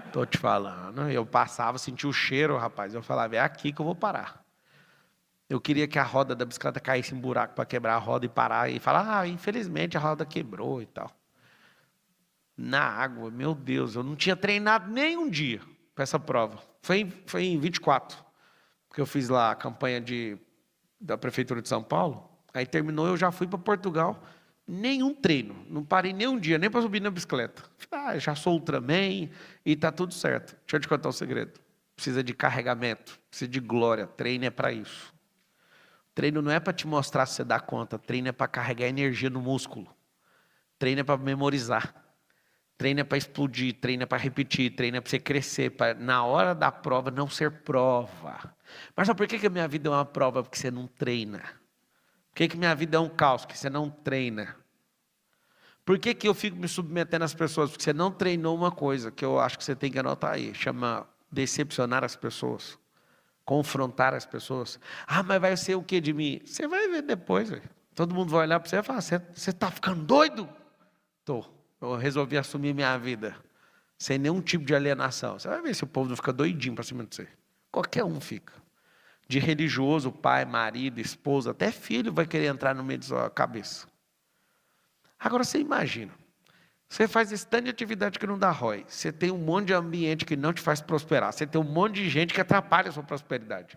Estou te falando. Eu passava, sentia o cheiro, rapaz. Eu falava, é aqui que eu vou parar. Eu queria que a roda da bicicleta caísse em buraco para quebrar a roda e parar. E falar, infelizmente a roda quebrou e tal. Na água, meu Deus, eu não tinha treinado nem um dia para essa prova. Foi em 24, porque eu fiz lá a campanha da Prefeitura de São Paulo. Aí terminou, eu já fui para Portugal. Nenhum treino, não parei nem um dia, nem para subir na bicicleta. Já sou Ultraman e está tudo certo. Deixa eu te contar um segredo. Precisa de carregamento, precisa de glória. Treino é para isso. Treino não é para te mostrar se você dá conta. Treino é para carregar energia no músculo. Treino é para memorizar. Treino é para explodir. Treino é para repetir. Treino é para você crescer. Para, na hora da prova, não ser prova. Mas sabe por que a minha vida é uma prova? Porque você não treina. Por que minha vida é um caos? Porque você não treina. Por que eu fico me submetendo às pessoas? Porque você não treinou uma coisa que eu acho que você tem que anotar aí. Chama decepcionar as pessoas. Confrontar as pessoas. Mas vai ser o que de mim? Você vai ver depois, véio. Todo mundo vai olhar para você e falar, você está ficando doido? Eu resolvi assumir minha vida. Sem nenhum tipo de alienação. Você vai ver se o povo não fica doidinho para cima de você. Qualquer um fica. De religioso, pai, marido, esposa, até filho vai querer entrar no meio da sua cabeça. Agora você imagina. Você faz esse tanto de atividade que não dá ROI. Você tem um monte de ambiente que não te faz prosperar. Você tem um monte de gente que atrapalha a sua prosperidade.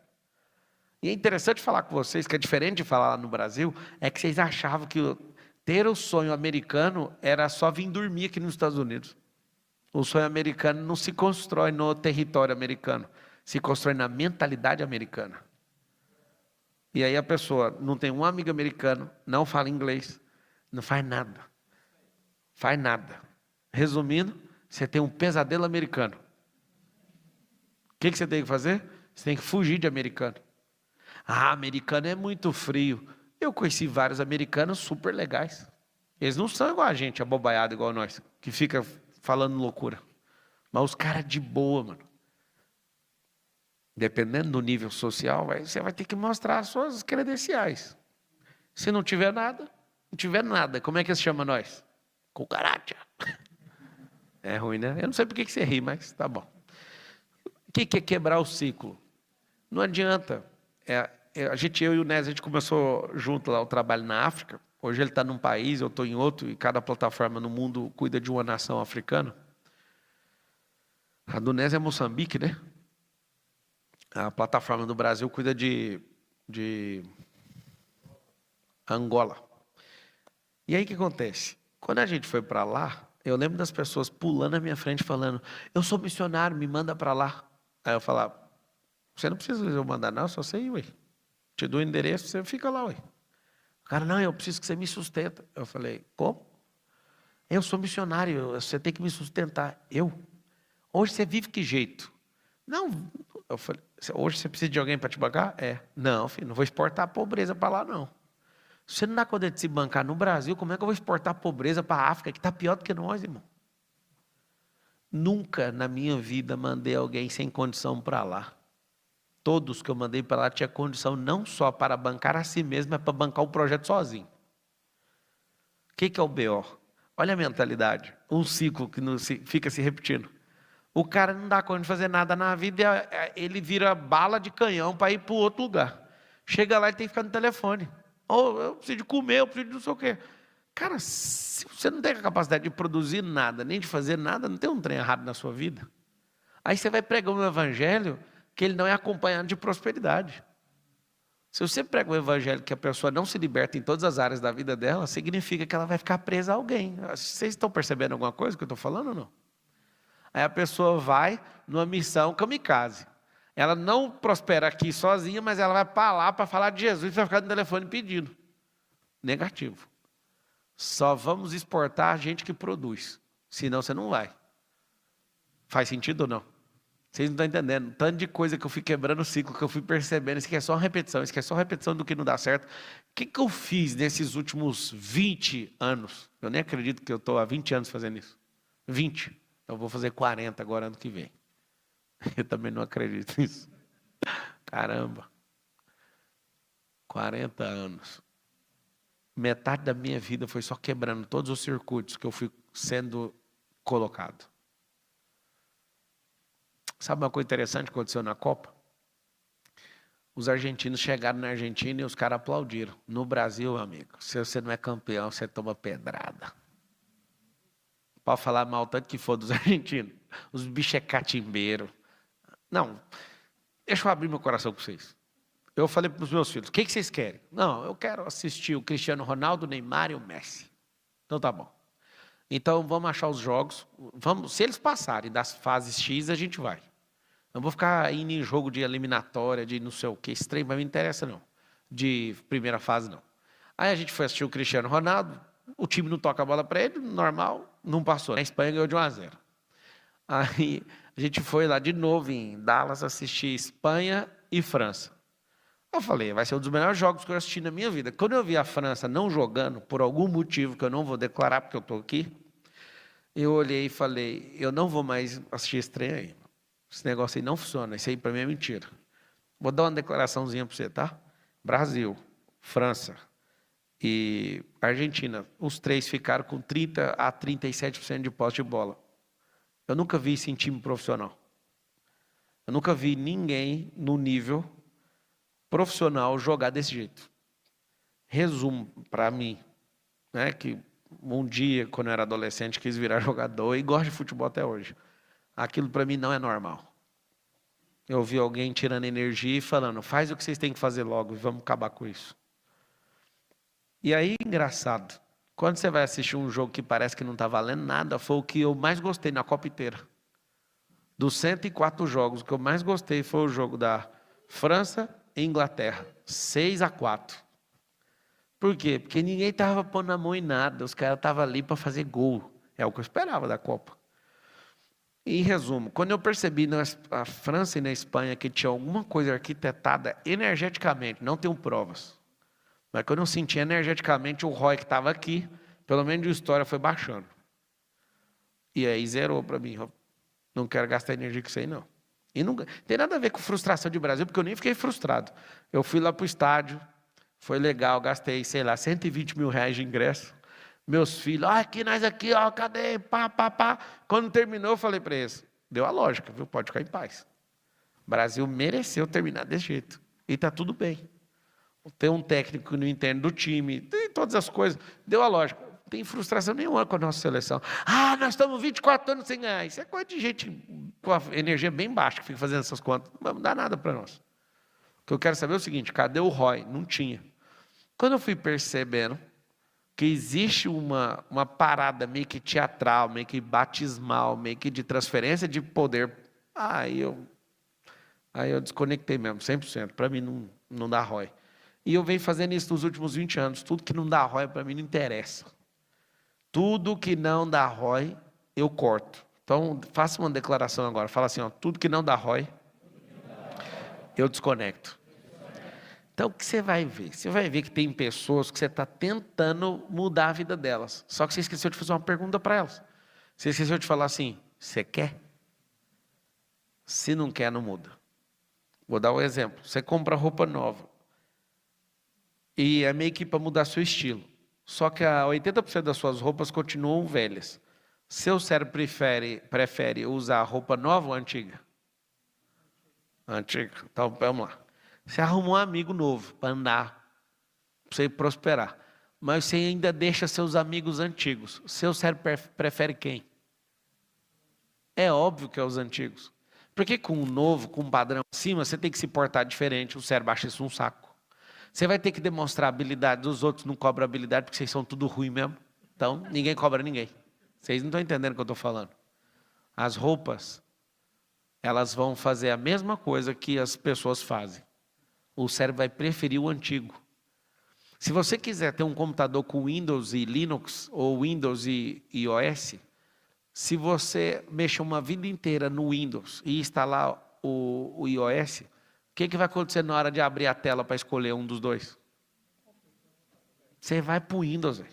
E é interessante falar com vocês, que é diferente de falar lá no Brasil, é que vocês achavam que ter o sonho americano era só vir dormir aqui nos Estados Unidos. O sonho americano não se constrói no território americano, se constrói na mentalidade americana. E aí a pessoa não tem um amigo americano, não fala inglês, não faz nada. Faz nada. Resumindo, você tem um pesadelo americano. O que você tem que fazer? Você tem que fugir de americano. Americano é muito frio. Eu conheci vários americanos super legais. Eles não são igual a gente, abobaiado igual nós, que fica falando loucura. Mas os caras de boa, mano. Dependendo do nível social, você vai ter que mostrar as suas credenciais. Se não tiver nada, não tiver nada. Como é que se chama nós? Cucaracha. É ruim, né? Eu não sei por que você ri, mas tá bom. O que é quebrar o ciclo? Não adianta. Eu e o Nes, a gente começou junto lá o trabalho na África. Hoje ele está num país, eu estou em outro, e cada plataforma no mundo cuida de uma nação africana. A do Nes é Moçambique, né? A plataforma do Brasil cuida de Angola. E aí o que acontece? Quando a gente foi para lá, eu lembro das pessoas pulando na minha frente falando, eu sou missionário, me manda para lá. Aí eu falava, você não precisa eu mandar não, só você ir, ué. Te dou o endereço, você fica lá, ué. O cara, não, eu preciso que você me sustenta. Eu falei, como? Eu sou missionário, você tem que me sustentar. Eu? Hoje você vive que jeito? Não, eu falei, hoje você precisa de alguém para te bancar? Não, filho, não vou exportar a pobreza para lá, não. Se você não dá conta de se bancar no Brasil, como é que eu vou exportar a pobreza para a África, que está pior do que nós, irmão? Nunca na minha vida mandei alguém sem condição para lá. Todos que eu mandei para lá tinha condição não só para bancar a si mesmo, mas para bancar o projeto sozinho. O que é o BO? Olha a mentalidade, um ciclo que fica se repetindo. O cara não dá conta de fazer nada na vida, ele vira bala de canhão para ir para outro lugar. Chega lá e tem que ficar no telefone. Ou eu preciso de comer, eu preciso de não sei o quê. Cara, se você não tem a capacidade de produzir nada, nem de fazer nada, não tem um trem errado na sua vida. Aí você vai pregar um evangelho que ele não é acompanhado de prosperidade. Se você prega um evangelho que a pessoa não se liberta em todas as áreas da vida dela, significa que ela vai ficar presa a alguém. Vocês estão percebendo alguma coisa que eu estou falando ou não? Aí a pessoa vai numa missão kamikaze. Ela não prospera aqui sozinha, mas ela vai para lá para falar de Jesus e vai ficar no telefone pedindo. Negativo. Só vamos exportar a gente que produz. Senão você não vai. Faz sentido ou não? Vocês não estão entendendo. Tanto de coisa que eu fui quebrando o ciclo, que eu fui percebendo. Isso aqui é só uma repetição. Isso aqui é só uma repetição do que não dá certo. O que eu fiz nesses últimos 20 anos? Eu nem acredito que eu estou há 20 anos fazendo isso. 20. Eu vou fazer 40 agora, ano que vem. Eu também não acredito nisso. Caramba. 40 anos. Metade da minha vida foi só quebrando todos os circuitos que eu fui sendo colocado. Sabe uma coisa interessante que aconteceu na Copa? Os argentinos chegaram na Argentina e os caras aplaudiram. No Brasil, amigo, se você não é campeão, você toma pedrada. Pode falar mal tanto que for dos argentinos. Os bichos é catimbeiro. Não, deixa eu abrir meu coração para vocês. Eu falei para os meus filhos, o que vocês querem? Não, eu quero assistir o Cristiano Ronaldo, o Neymar e o Messi. Então tá bom. Então vamos achar os jogos. Se eles passarem das fases X, a gente vai. Não vou ficar indo em jogo de eliminatória, de não sei o que. Esse trem não me interessa, não. De primeira fase, não. Aí a gente foi assistir o Cristiano Ronaldo. O time não toca a bola para ele, normal, não passou. A Espanha ganhou de 1-0. Aí a gente foi lá de novo em Dallas assistir Espanha e França. Eu falei, vai ser um dos melhores jogos que eu assisti na minha vida. Quando eu vi a França não jogando, por algum motivo que eu não vou declarar porque eu estou aqui, eu olhei e falei, eu não vou mais assistir esse trem aí. Esse negócio aí não funciona, isso aí para mim é mentira. Vou dar uma declaraçãozinha para você, tá? Brasil, França e Argentina, os três ficaram com 30% a 37% de posse de bola. Eu nunca vi isso em time profissional. Eu nunca vi ninguém no nível profissional jogar desse jeito. Resumo para mim, né, que um dia, quando eu era adolescente, quis virar jogador e gosto de futebol até hoje. Aquilo para mim não é normal. Eu ouvi alguém tirando energia e falando, faz o que vocês têm que fazer logo e vamos acabar com isso. E aí, engraçado, quando você vai assistir um jogo que parece que não está valendo nada, foi o que eu mais gostei na Copa inteira. Dos 104 jogos, o que eu mais gostei foi o jogo da França e Inglaterra, 6-4. Por quê? Porque ninguém estava pondo a mão em nada, os caras estavam ali para fazer gol. É o que eu esperava da Copa. Em resumo, quando eu percebi na França e na Espanha que tinha alguma coisa arquitetada energeticamente, não tenho provas, Mas quando eu senti energeticamente o ROI que estava aqui, pelo menos de história, foi baixando. E aí zerou para mim. Eu não quero gastar energia com isso aí, não. E não tem nada a ver com frustração de Brasil, porque eu nem fiquei frustrado. Eu fui lá para o estádio, foi legal, gastei, sei lá, 120 mil reais de ingresso. Meus filhos, aqui nós aqui, ó, cadê? Pá, pá, pá. Quando terminou, eu falei para eles, deu a lógica, viu? Pode ficar em paz. O Brasil mereceu terminar desse jeito. E está tudo bem. Tem um técnico que não entende do time, tem todas as coisas. Deu a lógica. Não tem frustração nenhuma com a nossa seleção. Ah, nós estamos 24 anos sem ganhar. Isso é coisa de gente com a energia bem baixa que fica fazendo essas contas. Não vai dar nada para nós. O que eu quero saber é o seguinte, cadê o ROI? Não tinha. Quando eu fui percebendo que existe uma parada meio que teatral, meio que batismal, meio que de transferência de poder, aí eu desconectei mesmo, 100%. Para mim não dá ROI. E eu venho fazendo isso nos últimos 20 anos. Tudo que não dá ROI para mim não interessa. Tudo que não dá ROI, eu corto. Então, faça uma declaração agora. Fala assim, ó, tudo que não dá ROI, eu desconecto. Então, o que você vai ver? Você vai ver que tem pessoas que você está tentando mudar a vida delas. Só que você esqueceu de fazer uma pergunta para elas. Você esqueceu de falar assim, você quer? Se não quer, não muda. Vou dar um exemplo. Você compra roupa nova. E é meio que para mudar seu estilo. Só que 80% das suas roupas continuam velhas. Seu cérebro prefere usar roupa nova ou antiga? Antiga. Então, vamos lá. Você arruma um amigo novo para andar, para você prosperar. Mas você ainda deixa seus amigos antigos. Seu cérebro prefere quem? É óbvio que é os antigos. Porque com o novo, com um padrão acima, você tem que se portar diferente. O cérebro acha isso um saco. Você vai ter que demonstrar habilidade. Os outros não cobram habilidade porque vocês são tudo ruim mesmo. Então, ninguém cobra ninguém. Vocês não estão entendendo o que eu estou falando. As roupas, elas vão fazer a mesma coisa que as pessoas fazem. O cérebro vai preferir o antigo. Se você quiser ter um computador com Windows e Linux, ou Windows e iOS, se você mexer uma vida inteira no Windows e instalar o iOS, o que vai acontecer na hora de abrir a tela para escolher um dos dois? Você vai para o Windows. Véio.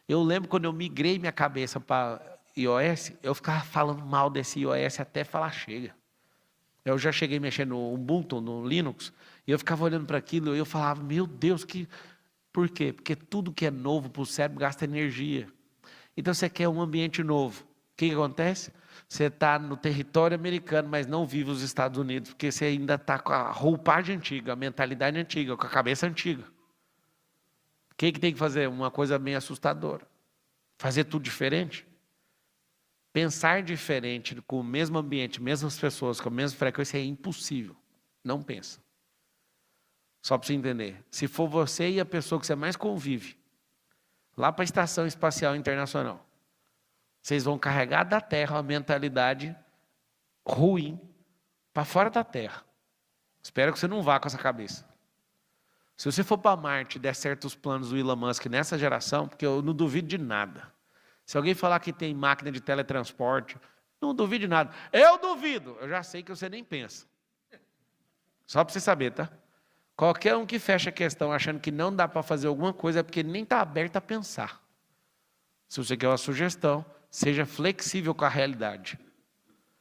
Eu lembro quando eu migrei minha cabeça para iOS, eu ficava falando mal desse iOS até falar chega. Eu já cheguei mexendo no Ubuntu, no Linux, e eu ficava olhando para aquilo e eu falava, meu Deus, por quê? Porque tudo que é novo para o cérebro gasta energia. Então você quer um ambiente novo. O que acontece? Você está no território americano, mas não vive os Estados Unidos, porque você ainda está com a roupagem antiga, a mentalidade antiga, com a cabeça antiga. O que tem que fazer? Uma coisa meio assustadora. Fazer tudo diferente. Pensar diferente, com o mesmo ambiente, mesmas pessoas, com a mesma frequência, é impossível. Não pensa. Só para você entender. Se for você e a pessoa que você mais convive, lá para a Estação Espacial Internacional, vocês vão carregar da Terra uma mentalidade ruim para fora da Terra. Espero que você não vá com essa cabeça. Se você for para Marte e der certo os planos do Elon Musk nessa geração, porque eu não duvido de nada. Se alguém falar que tem máquina de teletransporte, não duvido de nada. Eu duvido. Eu já sei que você nem pensa. Só para você saber, tá? Qualquer um que fecha a questão achando que não dá para fazer alguma coisa é porque nem está aberto a pensar. Se você quer uma sugestão, seja flexível com a realidade.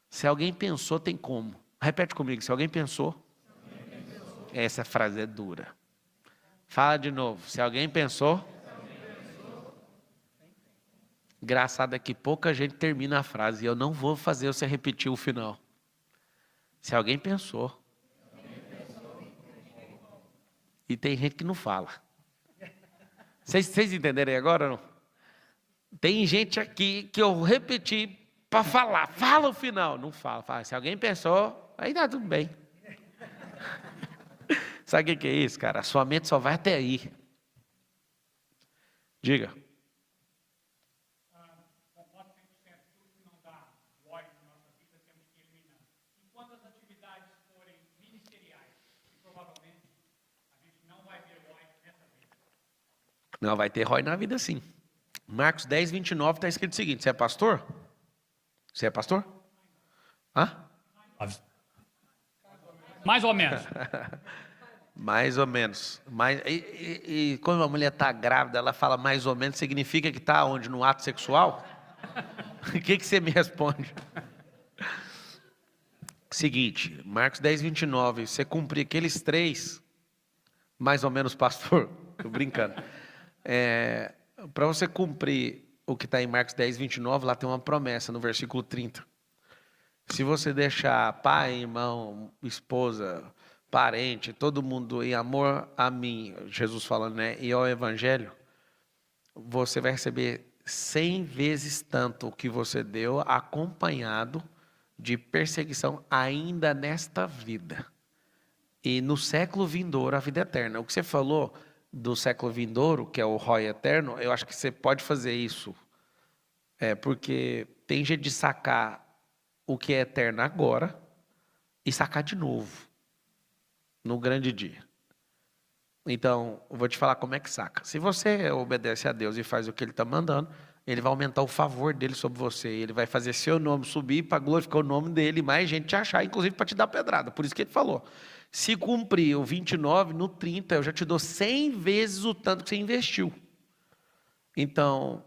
Se alguém pensou, tem como. Repete comigo, se alguém pensou. Essa frase é dura. Fala de novo, se alguém pensou. Engraçado é que pouca gente termina a frase e eu não vou fazer você repetir o final. Se alguém pensou. E tem gente que não fala. Vocês entenderem agora ou não? Tem gente aqui que eu repeti para falar. Fala o final. Não fala. Fala. Se alguém pensou, aí tá tudo bem. Sabe o que é isso, cara? A sua mente só vai até aí. Diga. Não, vai ter ROI na vida sim. Marcos 10, 29 está escrito o seguinte, você é pastor? Você é pastor? Hã? Mais ou menos. Mais ou menos. E quando uma mulher está grávida, ela fala mais ou menos, significa que está onde? No ato sexual? O que você me responde? Seguinte, Marcos 10, 29, você cumprir aqueles 3, mais ou menos, pastor, estou brincando. Para você cumprir o que está em Marcos 10, 29, lá tem uma promessa no versículo 30. Se você deixar pai, irmão, esposa, parente, todo mundo em amor a mim, Jesus falando, né, e ao evangelho, você vai receber 100 vezes tanto o que você deu, acompanhado de perseguição ainda nesta vida. E no século vindouro, a vida eterna. O que você falou do século vindouro, que é o ROI eterno, eu acho que você pode fazer isso. Porque tem jeito de sacar o que é eterno agora e sacar de novo no grande dia. Então, eu vou te falar como é que saca. Se você obedece a Deus e faz o que Ele está mandando, Ele vai aumentar o favor dEle sobre você. Ele vai fazer seu nome subir para glorificar o nome dEle, mais gente te achar, inclusive para te dar pedrada. Por isso que Ele falou, se cumprir o 29, no 30, eu já te dou 100 vezes o tanto que você investiu. Então,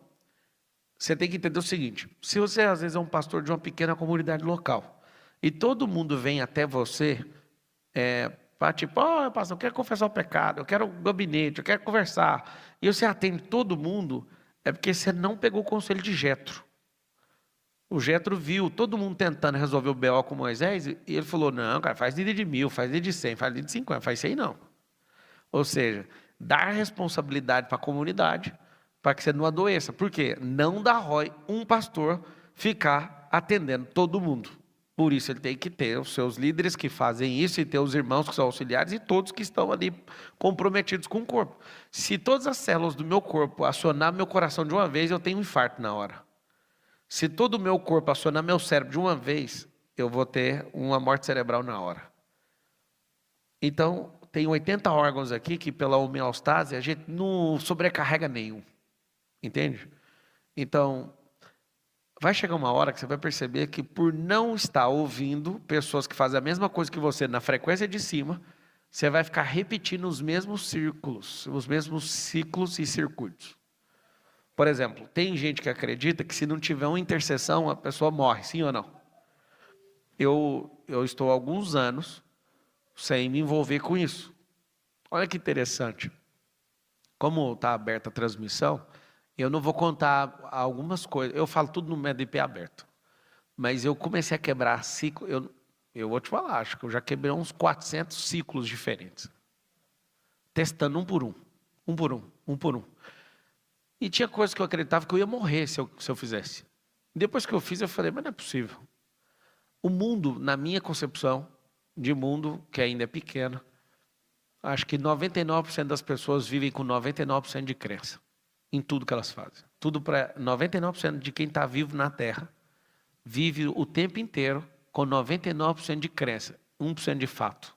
você tem que entender o seguinte, se você às vezes é um pastor de uma pequena comunidade local, e todo mundo vem até você, para tipo, pastor, eu quero confessar o pecado, eu quero um gabinete, eu quero conversar, e você atende todo mundo, é porque você não pegou o conselho de Jetro. O Jetro viu todo mundo tentando resolver o BO com Moisés, e ele falou, não, cara, faz líder de 1000, faz líder de 100, faz líder de 50, faz isso aí não. Ou seja, dar responsabilidade para a comunidade, para que você não adoeça. Por quê? Não dá ROI um pastor ficar atendendo todo mundo. Por isso ele tem que ter os seus líderes que fazem isso, e ter os irmãos que são auxiliares, e todos que estão ali comprometidos com o corpo. Se todas as células do meu corpo acionar meu coração de uma vez, eu tenho um infarto na hora. Se todo o meu corpo acionar meu cérebro de uma vez, eu vou ter uma morte cerebral na hora. Então, tem 80 órgãos aqui que pela homeostase a gente não sobrecarrega nenhum. Entende? Então, vai chegar uma hora que você vai perceber que por não estar ouvindo pessoas que fazem a mesma coisa que você na frequência de cima, você vai ficar repetindo os mesmos círculos, os mesmos ciclos e circuitos. Por exemplo, tem gente que acredita que se não tiver uma intercessão, a pessoa morre, sim ou não? Eu estou há alguns anos sem me envolver com isso. Olha que interessante. Como está aberta a transmissão, eu não vou contar algumas coisas. Eu falo tudo no MEDP aberto. Mas eu comecei a quebrar ciclos. Eu vou te falar, acho que eu já quebrei uns 400 ciclos diferentes. Testando um por um. Um por um. Um por um. E tinha coisas que eu acreditava que eu ia morrer se eu fizesse. Depois que eu fiz, eu falei, mas não é possível. O mundo, na minha concepção de mundo, que ainda é pequeno, acho que 99% das pessoas vivem com 99% de crença em tudo que elas fazem. 99% de quem está vivo na Terra vive o tempo inteiro com 99% de crença, 1% de fato.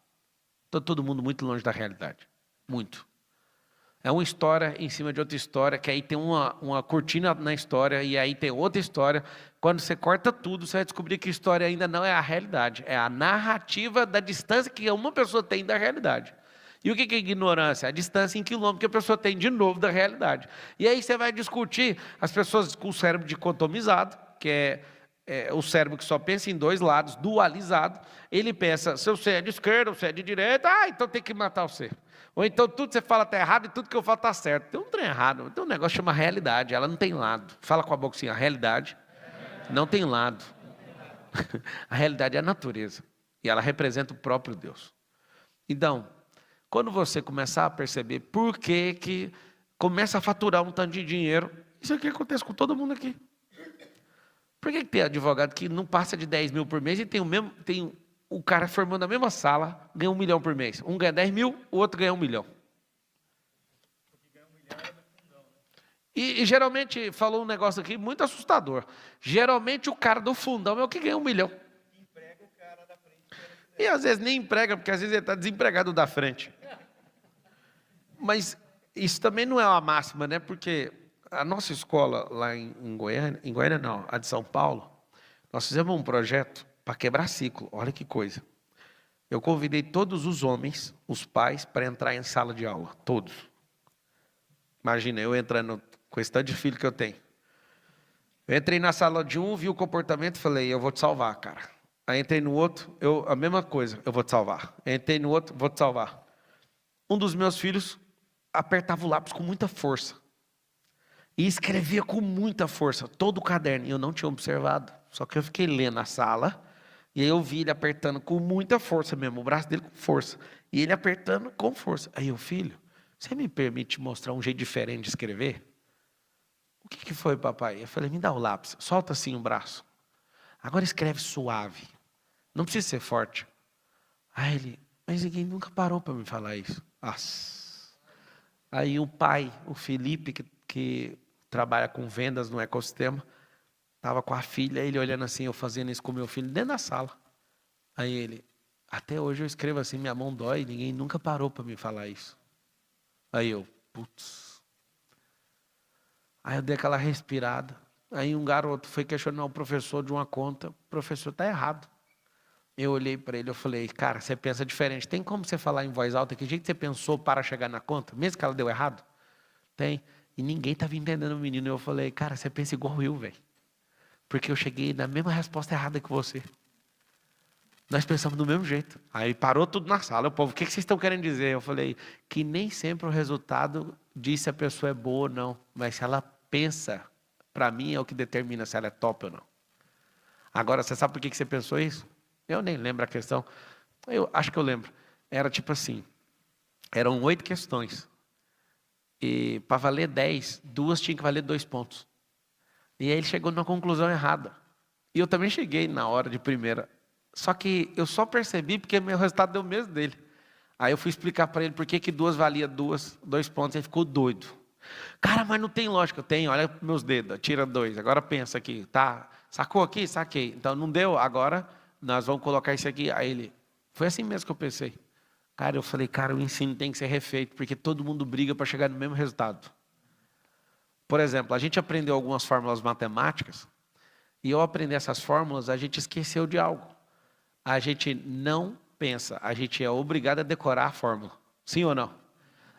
Está todo mundo muito longe da realidade. Muito. É uma história em cima de outra história, que aí tem uma cortina na história, e aí tem outra história. Quando você corta tudo, você vai descobrir que a história ainda não é a realidade. É a narrativa da distância que uma pessoa tem da realidade. E o que é ignorância? A distância em quilômetros que a pessoa tem de novo da realidade. E aí você vai discutir as pessoas com o cérebro dicotomizado, que é o cérebro que só pensa em dois lados, dualizado. Ele pensa, se você é de esquerda, você é de direita, então tem que matar você. Ou então tudo que você fala está errado e tudo que eu falo está certo. Tem um trem errado, tem um negócio que chama realidade, ela não tem lado. Fala com a boca assim, a realidade não tem lado. A realidade é a natureza, e ela representa o próprio Deus. Então, quando você começar a perceber por que começa a faturar um tanto de dinheiro, isso aqui acontece com todo mundo aqui. Por que tem advogado que não passa de 10 mil por mês e tem o cara formando a mesma sala, ganha 1 milhão por mês. Um ganha 10 mil, o outro ganha 1 milhão. E geralmente, falou um negócio aqui muito assustador. Geralmente o cara do fundão é o que ganha 1 milhão. Emprega o cara da frente. E às vezes nem emprega, porque às vezes ele está desempregado da frente. Mas isso também não é uma máxima, né? Porque a nossa escola lá em Goiânia não, a de São Paulo, nós fizemos um projeto para quebrar ciclo. Olha que coisa. Eu convidei todos os homens, os pais, para entrar em sala de aula. Todos. Imagina, eu entrando com esse tanto de filho que eu tenho. Eu entrei na sala de um, vi o comportamento e falei, eu vou te salvar, cara. Aí entrei no outro, a mesma coisa, eu vou te salvar. Entrei no outro, vou te salvar. Um dos meus filhos apertava o lápis com muita força. E escrevia com muita força, todo o caderno. E eu não tinha observado. Só que eu fiquei lendo na sala. E aí eu vi ele apertando com muita força mesmo, o braço dele com força. E ele apertando com força. Aí eu, filho, você me permite mostrar um jeito diferente de escrever? O que foi, papai? Eu falei, me dá o lápis, solta assim o braço. Agora escreve suave. Não precisa ser forte. Aí ele, mas ninguém nunca parou para me falar isso. Nossa. Aí o pai, o Felipe, que trabalha com vendas no ecossistema, estava com a filha, ele olhando assim, eu fazendo isso com meu filho, dentro da sala. Aí ele, até hoje eu escrevo assim, minha mão dói, ninguém nunca parou para me falar isso. Aí eu, putz. Aí eu dei aquela respirada. Aí um garoto foi questionar o professor de uma conta, o professor está errado. Eu olhei para ele, eu falei, cara, você pensa diferente, tem como você falar em voz alta, que jeito você pensou para chegar na conta, mesmo que ela deu errado? Tem. E ninguém estava entendendo o menino, eu falei, cara, você pensa igual eu, velho. Porque eu cheguei na mesma resposta errada que você. Nós pensamos do mesmo jeito. Aí parou tudo na sala, o povo, o que vocês estão querendo dizer? Eu falei, que nem sempre o resultado diz se a pessoa é boa ou não, mas se ela pensa, para mim é o que determina se ela é top ou não. Agora, você sabe por que você pensou isso? Eu nem lembro a questão. Eu acho que eu lembro. Era tipo assim, eram 8 questões. E para valer 10, 2 tinham que valer 2 pontos. E aí ele chegou numa conclusão errada. E eu também cheguei na hora de primeira. Só que eu só percebi porque meu resultado deu o mesmo dele. Aí eu fui explicar para ele por que 2 valia 2 pontos. Ele ficou doido. Cara, mas não tem lógica. Tem, olha meus dedos, tira 2. Agora pensa aqui, tá? Sacou aqui? Saquei. Então não deu, agora nós vamos colocar isso aqui. Aí ele, foi assim mesmo que eu pensei. Cara, eu falei, cara, o ensino tem que ser refeito, porque todo mundo briga para chegar no mesmo resultado. Por exemplo, a gente aprendeu algumas fórmulas matemáticas, e ao aprender essas fórmulas, a gente esqueceu de algo. A gente não pensa, a gente é obrigado a decorar a fórmula. Sim ou não?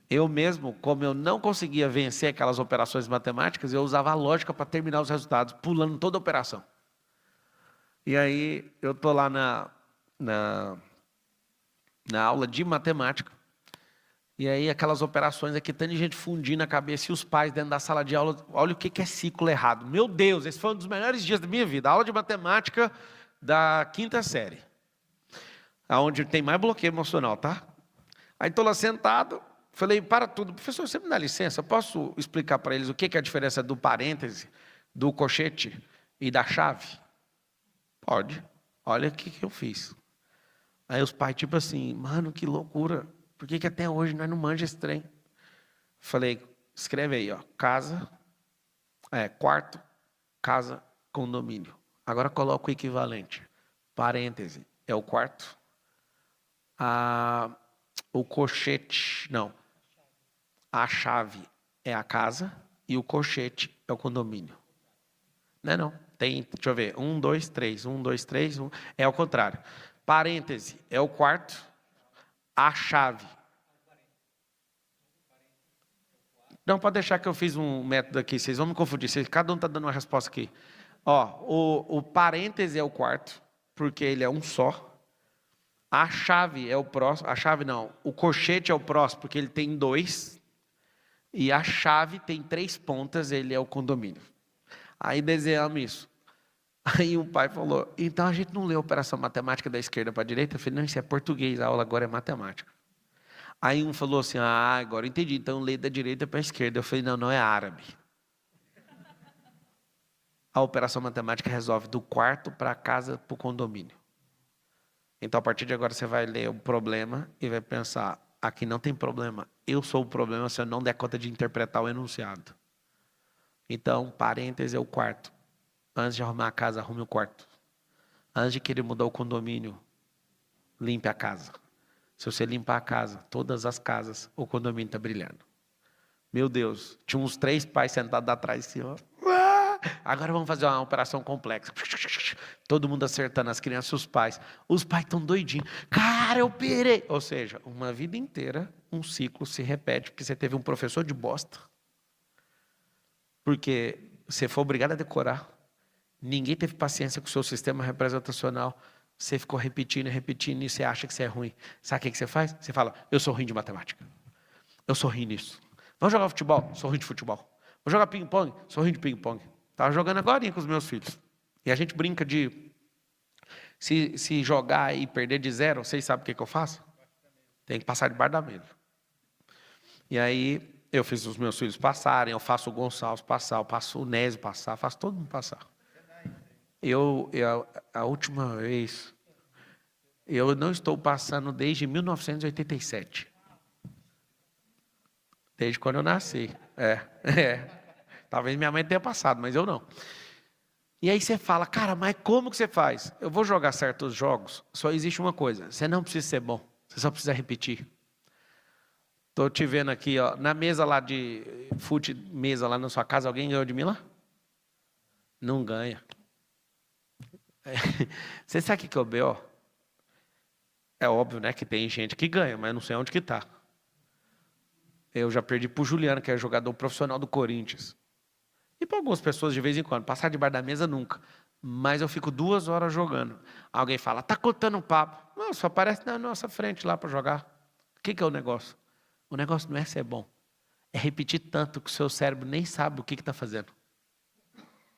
Eu mesmo, como eu não conseguia vencer aquelas operações matemáticas, eu usava a lógica para terminar os resultados, pulando toda a operação. E aí, eu estou lá na aula de matemática, e aí aquelas operações aqui, tanta gente fundindo a cabeça, e os pais dentro da sala de aula, olha o que é ciclo errado. Meu Deus, esse foi um dos melhores dias da minha vida, a aula de matemática da 5ª série, onde tem mais bloqueio emocional, tá? Aí estou lá sentado, falei, para tudo, professor, você me dá licença, posso explicar para eles o que é a diferença do parêntese, do colchete e da chave? Pode, olha o que eu fiz. Aí os pais, tipo assim, mano, que loucura, por que até hoje nós não manjamos esse trem? Falei, escreve aí, ó, quarto, casa, condomínio. Agora coloca o equivalente. Parêntese, é o quarto. O colchete, não. A chave é a casa e o colchete é o condomínio. Não. Tem, deixa eu ver, 1, 2, 3, 1, 2, 3, é ao contrário. Parêntese é o quarto, a chave. Não, pode deixar que eu fiz um método aqui, vocês vão me confundir, cada um está dando uma resposta aqui. Ó, o parêntese é o quarto, porque ele é um só. A chave é o próximo, a chave não, o colchete é o próximo, porque ele tem 2. E a chave tem 3 pontas, ele é o condomínio. Aí desenhamos isso. Aí o pai falou, então a gente não lê a operação matemática da esquerda para a direita? Eu falei, não, isso é português, a aula agora é matemática. Aí um falou assim, agora eu entendi, então lê da direita para a esquerda. Eu falei, não é árabe. A operação matemática resolve do quarto para a casa para o condomínio. Então a partir de agora você vai ler o problema e vai pensar, aqui não tem problema, eu sou o problema se eu não der conta de interpretar o enunciado. Então, parêntese é o quarto. Antes de arrumar a casa, arrume o quarto. Antes de querer mudar o condomínio, limpe a casa. Se você limpar a casa, todas as casas, o condomínio está brilhando. Meu Deus, tinha uns 3 pais sentados atrás assim, ó. Agora vamos fazer uma operação complexa. Todo mundo acertando, as crianças e os pais. Os pais estão doidinhos. Cara, eu pirei. Ou seja, uma vida inteira, um ciclo se repete, porque você teve um professor de bosta. Porque você foi obrigado a decorar. Ninguém teve paciência com o seu sistema representacional. Você ficou repetindo, repetindo, e você acha que você é ruim. Sabe o que você faz? Você fala, eu sou ruim de matemática. Eu sou ruim nisso. Vamos jogar futebol? Sou ruim de futebol. Vamos jogar ping-pong? Sou ruim de ping-pong. Estava jogando agora com os meus filhos. E a gente brinca de, se jogar e perder de 0, vocês sabem o que eu faço? Tem que passar debaixo da mesa. E aí, eu fiz os meus filhos passarem, eu faço o Gonçalves passar, eu faço o Nésio passar, faço todo mundo passar. A última vez, eu não estou passando desde 1987. Desde quando eu nasci. Talvez minha mãe tenha passado, mas eu não. E aí você fala, cara, mas como que você faz? Eu vou jogar certos jogos, só existe uma coisa, você não precisa ser bom, você só precisa repetir. Estou te vendo aqui, ó, na mesa lá de mesa lá na sua casa, alguém ganhou de mim lá? Não ganha. Você sabe o que é o B.O.? É óbvio, né, que tem gente que ganha, mas não sei onde que está. Eu já perdi para o Juliano, que é jogador profissional do Corinthians. E para algumas pessoas de vez em quando. Passar debaixo da mesa nunca. Mas eu fico 2 horas jogando. Alguém fala, tá contando um papo. Não, só aparece na nossa frente lá para jogar. O que é o negócio? O negócio não é ser bom. É repetir tanto que o seu cérebro nem sabe o que está fazendo.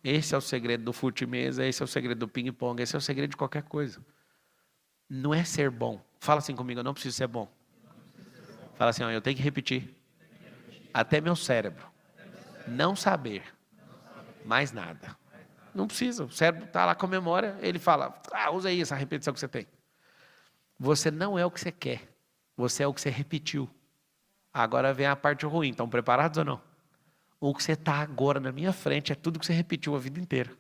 Esse é o segredo do fute-mesa, esse é o segredo do ping-pong, esse é o segredo de qualquer coisa. Não é ser bom. Fala assim comigo, eu não preciso ser bom. Fala assim, ó, eu tenho que repetir. Até meu cérebro não saber mais nada. Não precisa, o cérebro está lá com a memória, ele fala, usa aí essa repetição que você tem. Você não é o que você quer, você é o que você repetiu. Agora vem a parte ruim, estão preparados ou não? O que você está agora na minha frente é tudo que você repetiu a vida inteira.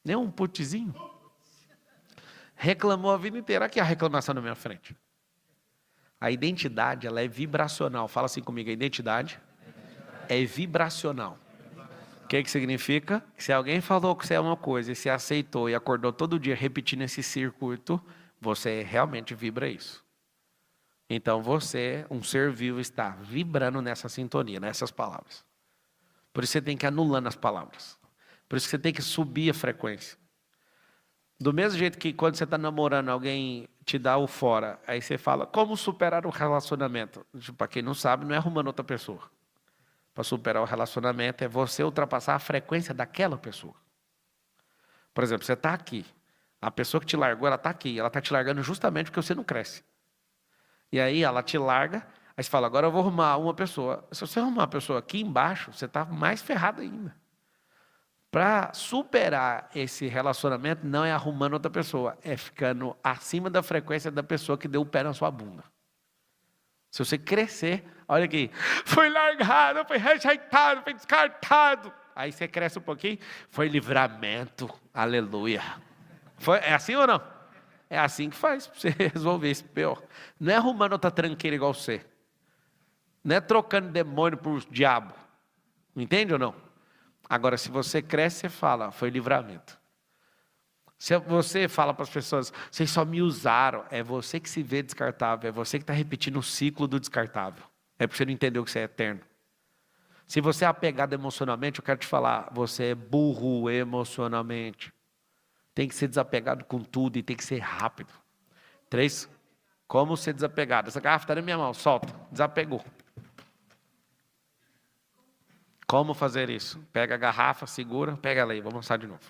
Nem um putizinho. Reclamou a vida inteira, aqui a reclamação na minha frente. A identidade, ela é vibracional. Fala assim comigo, a identidade é vibracional. O que significa? Que se alguém falou que você é uma coisa e você aceitou e acordou todo dia repetindo esse circuito, você realmente vibra isso. Então você, um ser vivo, está vibrando nessa sintonia, nessas palavras. Por isso você tem que ir anulando as palavras. Por isso que você tem que subir a frequência. Do mesmo jeito que quando você está namorando, alguém te dá o fora, aí você fala, como superar o relacionamento? Para quem não sabe, não é arrumando outra pessoa. Para superar o relacionamento é você ultrapassar a frequência daquela pessoa. Por exemplo, você está aqui. A pessoa que te largou, ela está aqui. Ela está te largando justamente porque você não cresce. E aí ela te larga, aí você fala, agora eu vou arrumar uma pessoa. Se você arrumar uma pessoa aqui embaixo, você está mais ferrado ainda. Para superar esse relacionamento, não é arrumando outra pessoa, é ficando acima da frequência da pessoa que deu o pé na sua bunda. Se você crescer, olha aqui, foi largado, foi rejeitado, foi descartado. Aí você cresce um pouquinho, foi livramento, aleluia. É assim ou não? É assim que faz para você resolver esse pior. Não é arrumando outra tranqueira igual você. Não é trocando demônio por diabo. Entende ou não? Agora, se você cresce, você fala, foi livramento. Se você fala para as pessoas, vocês só me usaram, é você que se vê descartável, é você que está repetindo o ciclo do descartável. É porque você não entendeu que você é eterno. Se você é apegado emocionalmente, eu quero te falar, você é burro emocionalmente. Tem que ser desapegado com tudo e tem que ser rápido. 3, como ser desapegado? Essa garrafa está na minha mão, solta, desapegou. Como fazer isso? Pega a garrafa, segura, pega ela aí, vamos lançar de novo.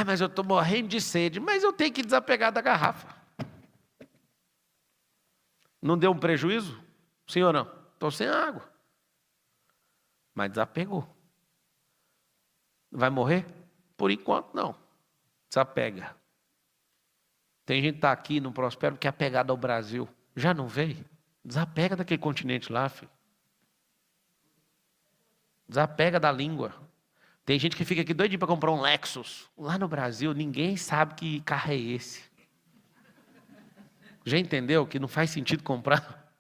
Mas eu estou morrendo de sede, mas eu tenho que desapegar da garrafa. Não deu um prejuízo? Sim ou não? Estou sem água. Mas desapegou. Vai morrer? Por enquanto não. Desapega. Tem gente que está aqui no Prospero que é apegado ao Brasil. Já não veio? Desapega daquele continente lá, filho. Desapega da língua. Tem gente que fica aqui doidinho para comprar um Lexus. Lá no Brasil, ninguém sabe que carro é esse. Já entendeu que não faz sentido comprar?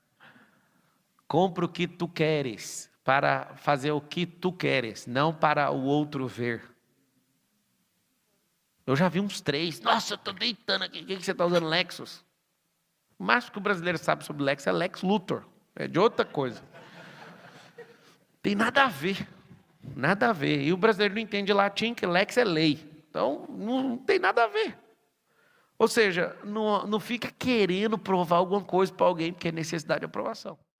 Compra o que tu queres, para fazer o que tu queres, não para o outro ver. Eu já vi uns 3. Nossa, eu estou deitando aqui. O que você está usando? Lexus. O máximo que o brasileiro sabe sobre Lexus é Lex Luthor. É de outra coisa. Tem nada a ver. Nada a ver. E o brasileiro não entende latim, que Lex é lei. Então, não tem nada a ver. Ou seja, não fica querendo provar alguma coisa para alguém, porque é necessidade de aprovação.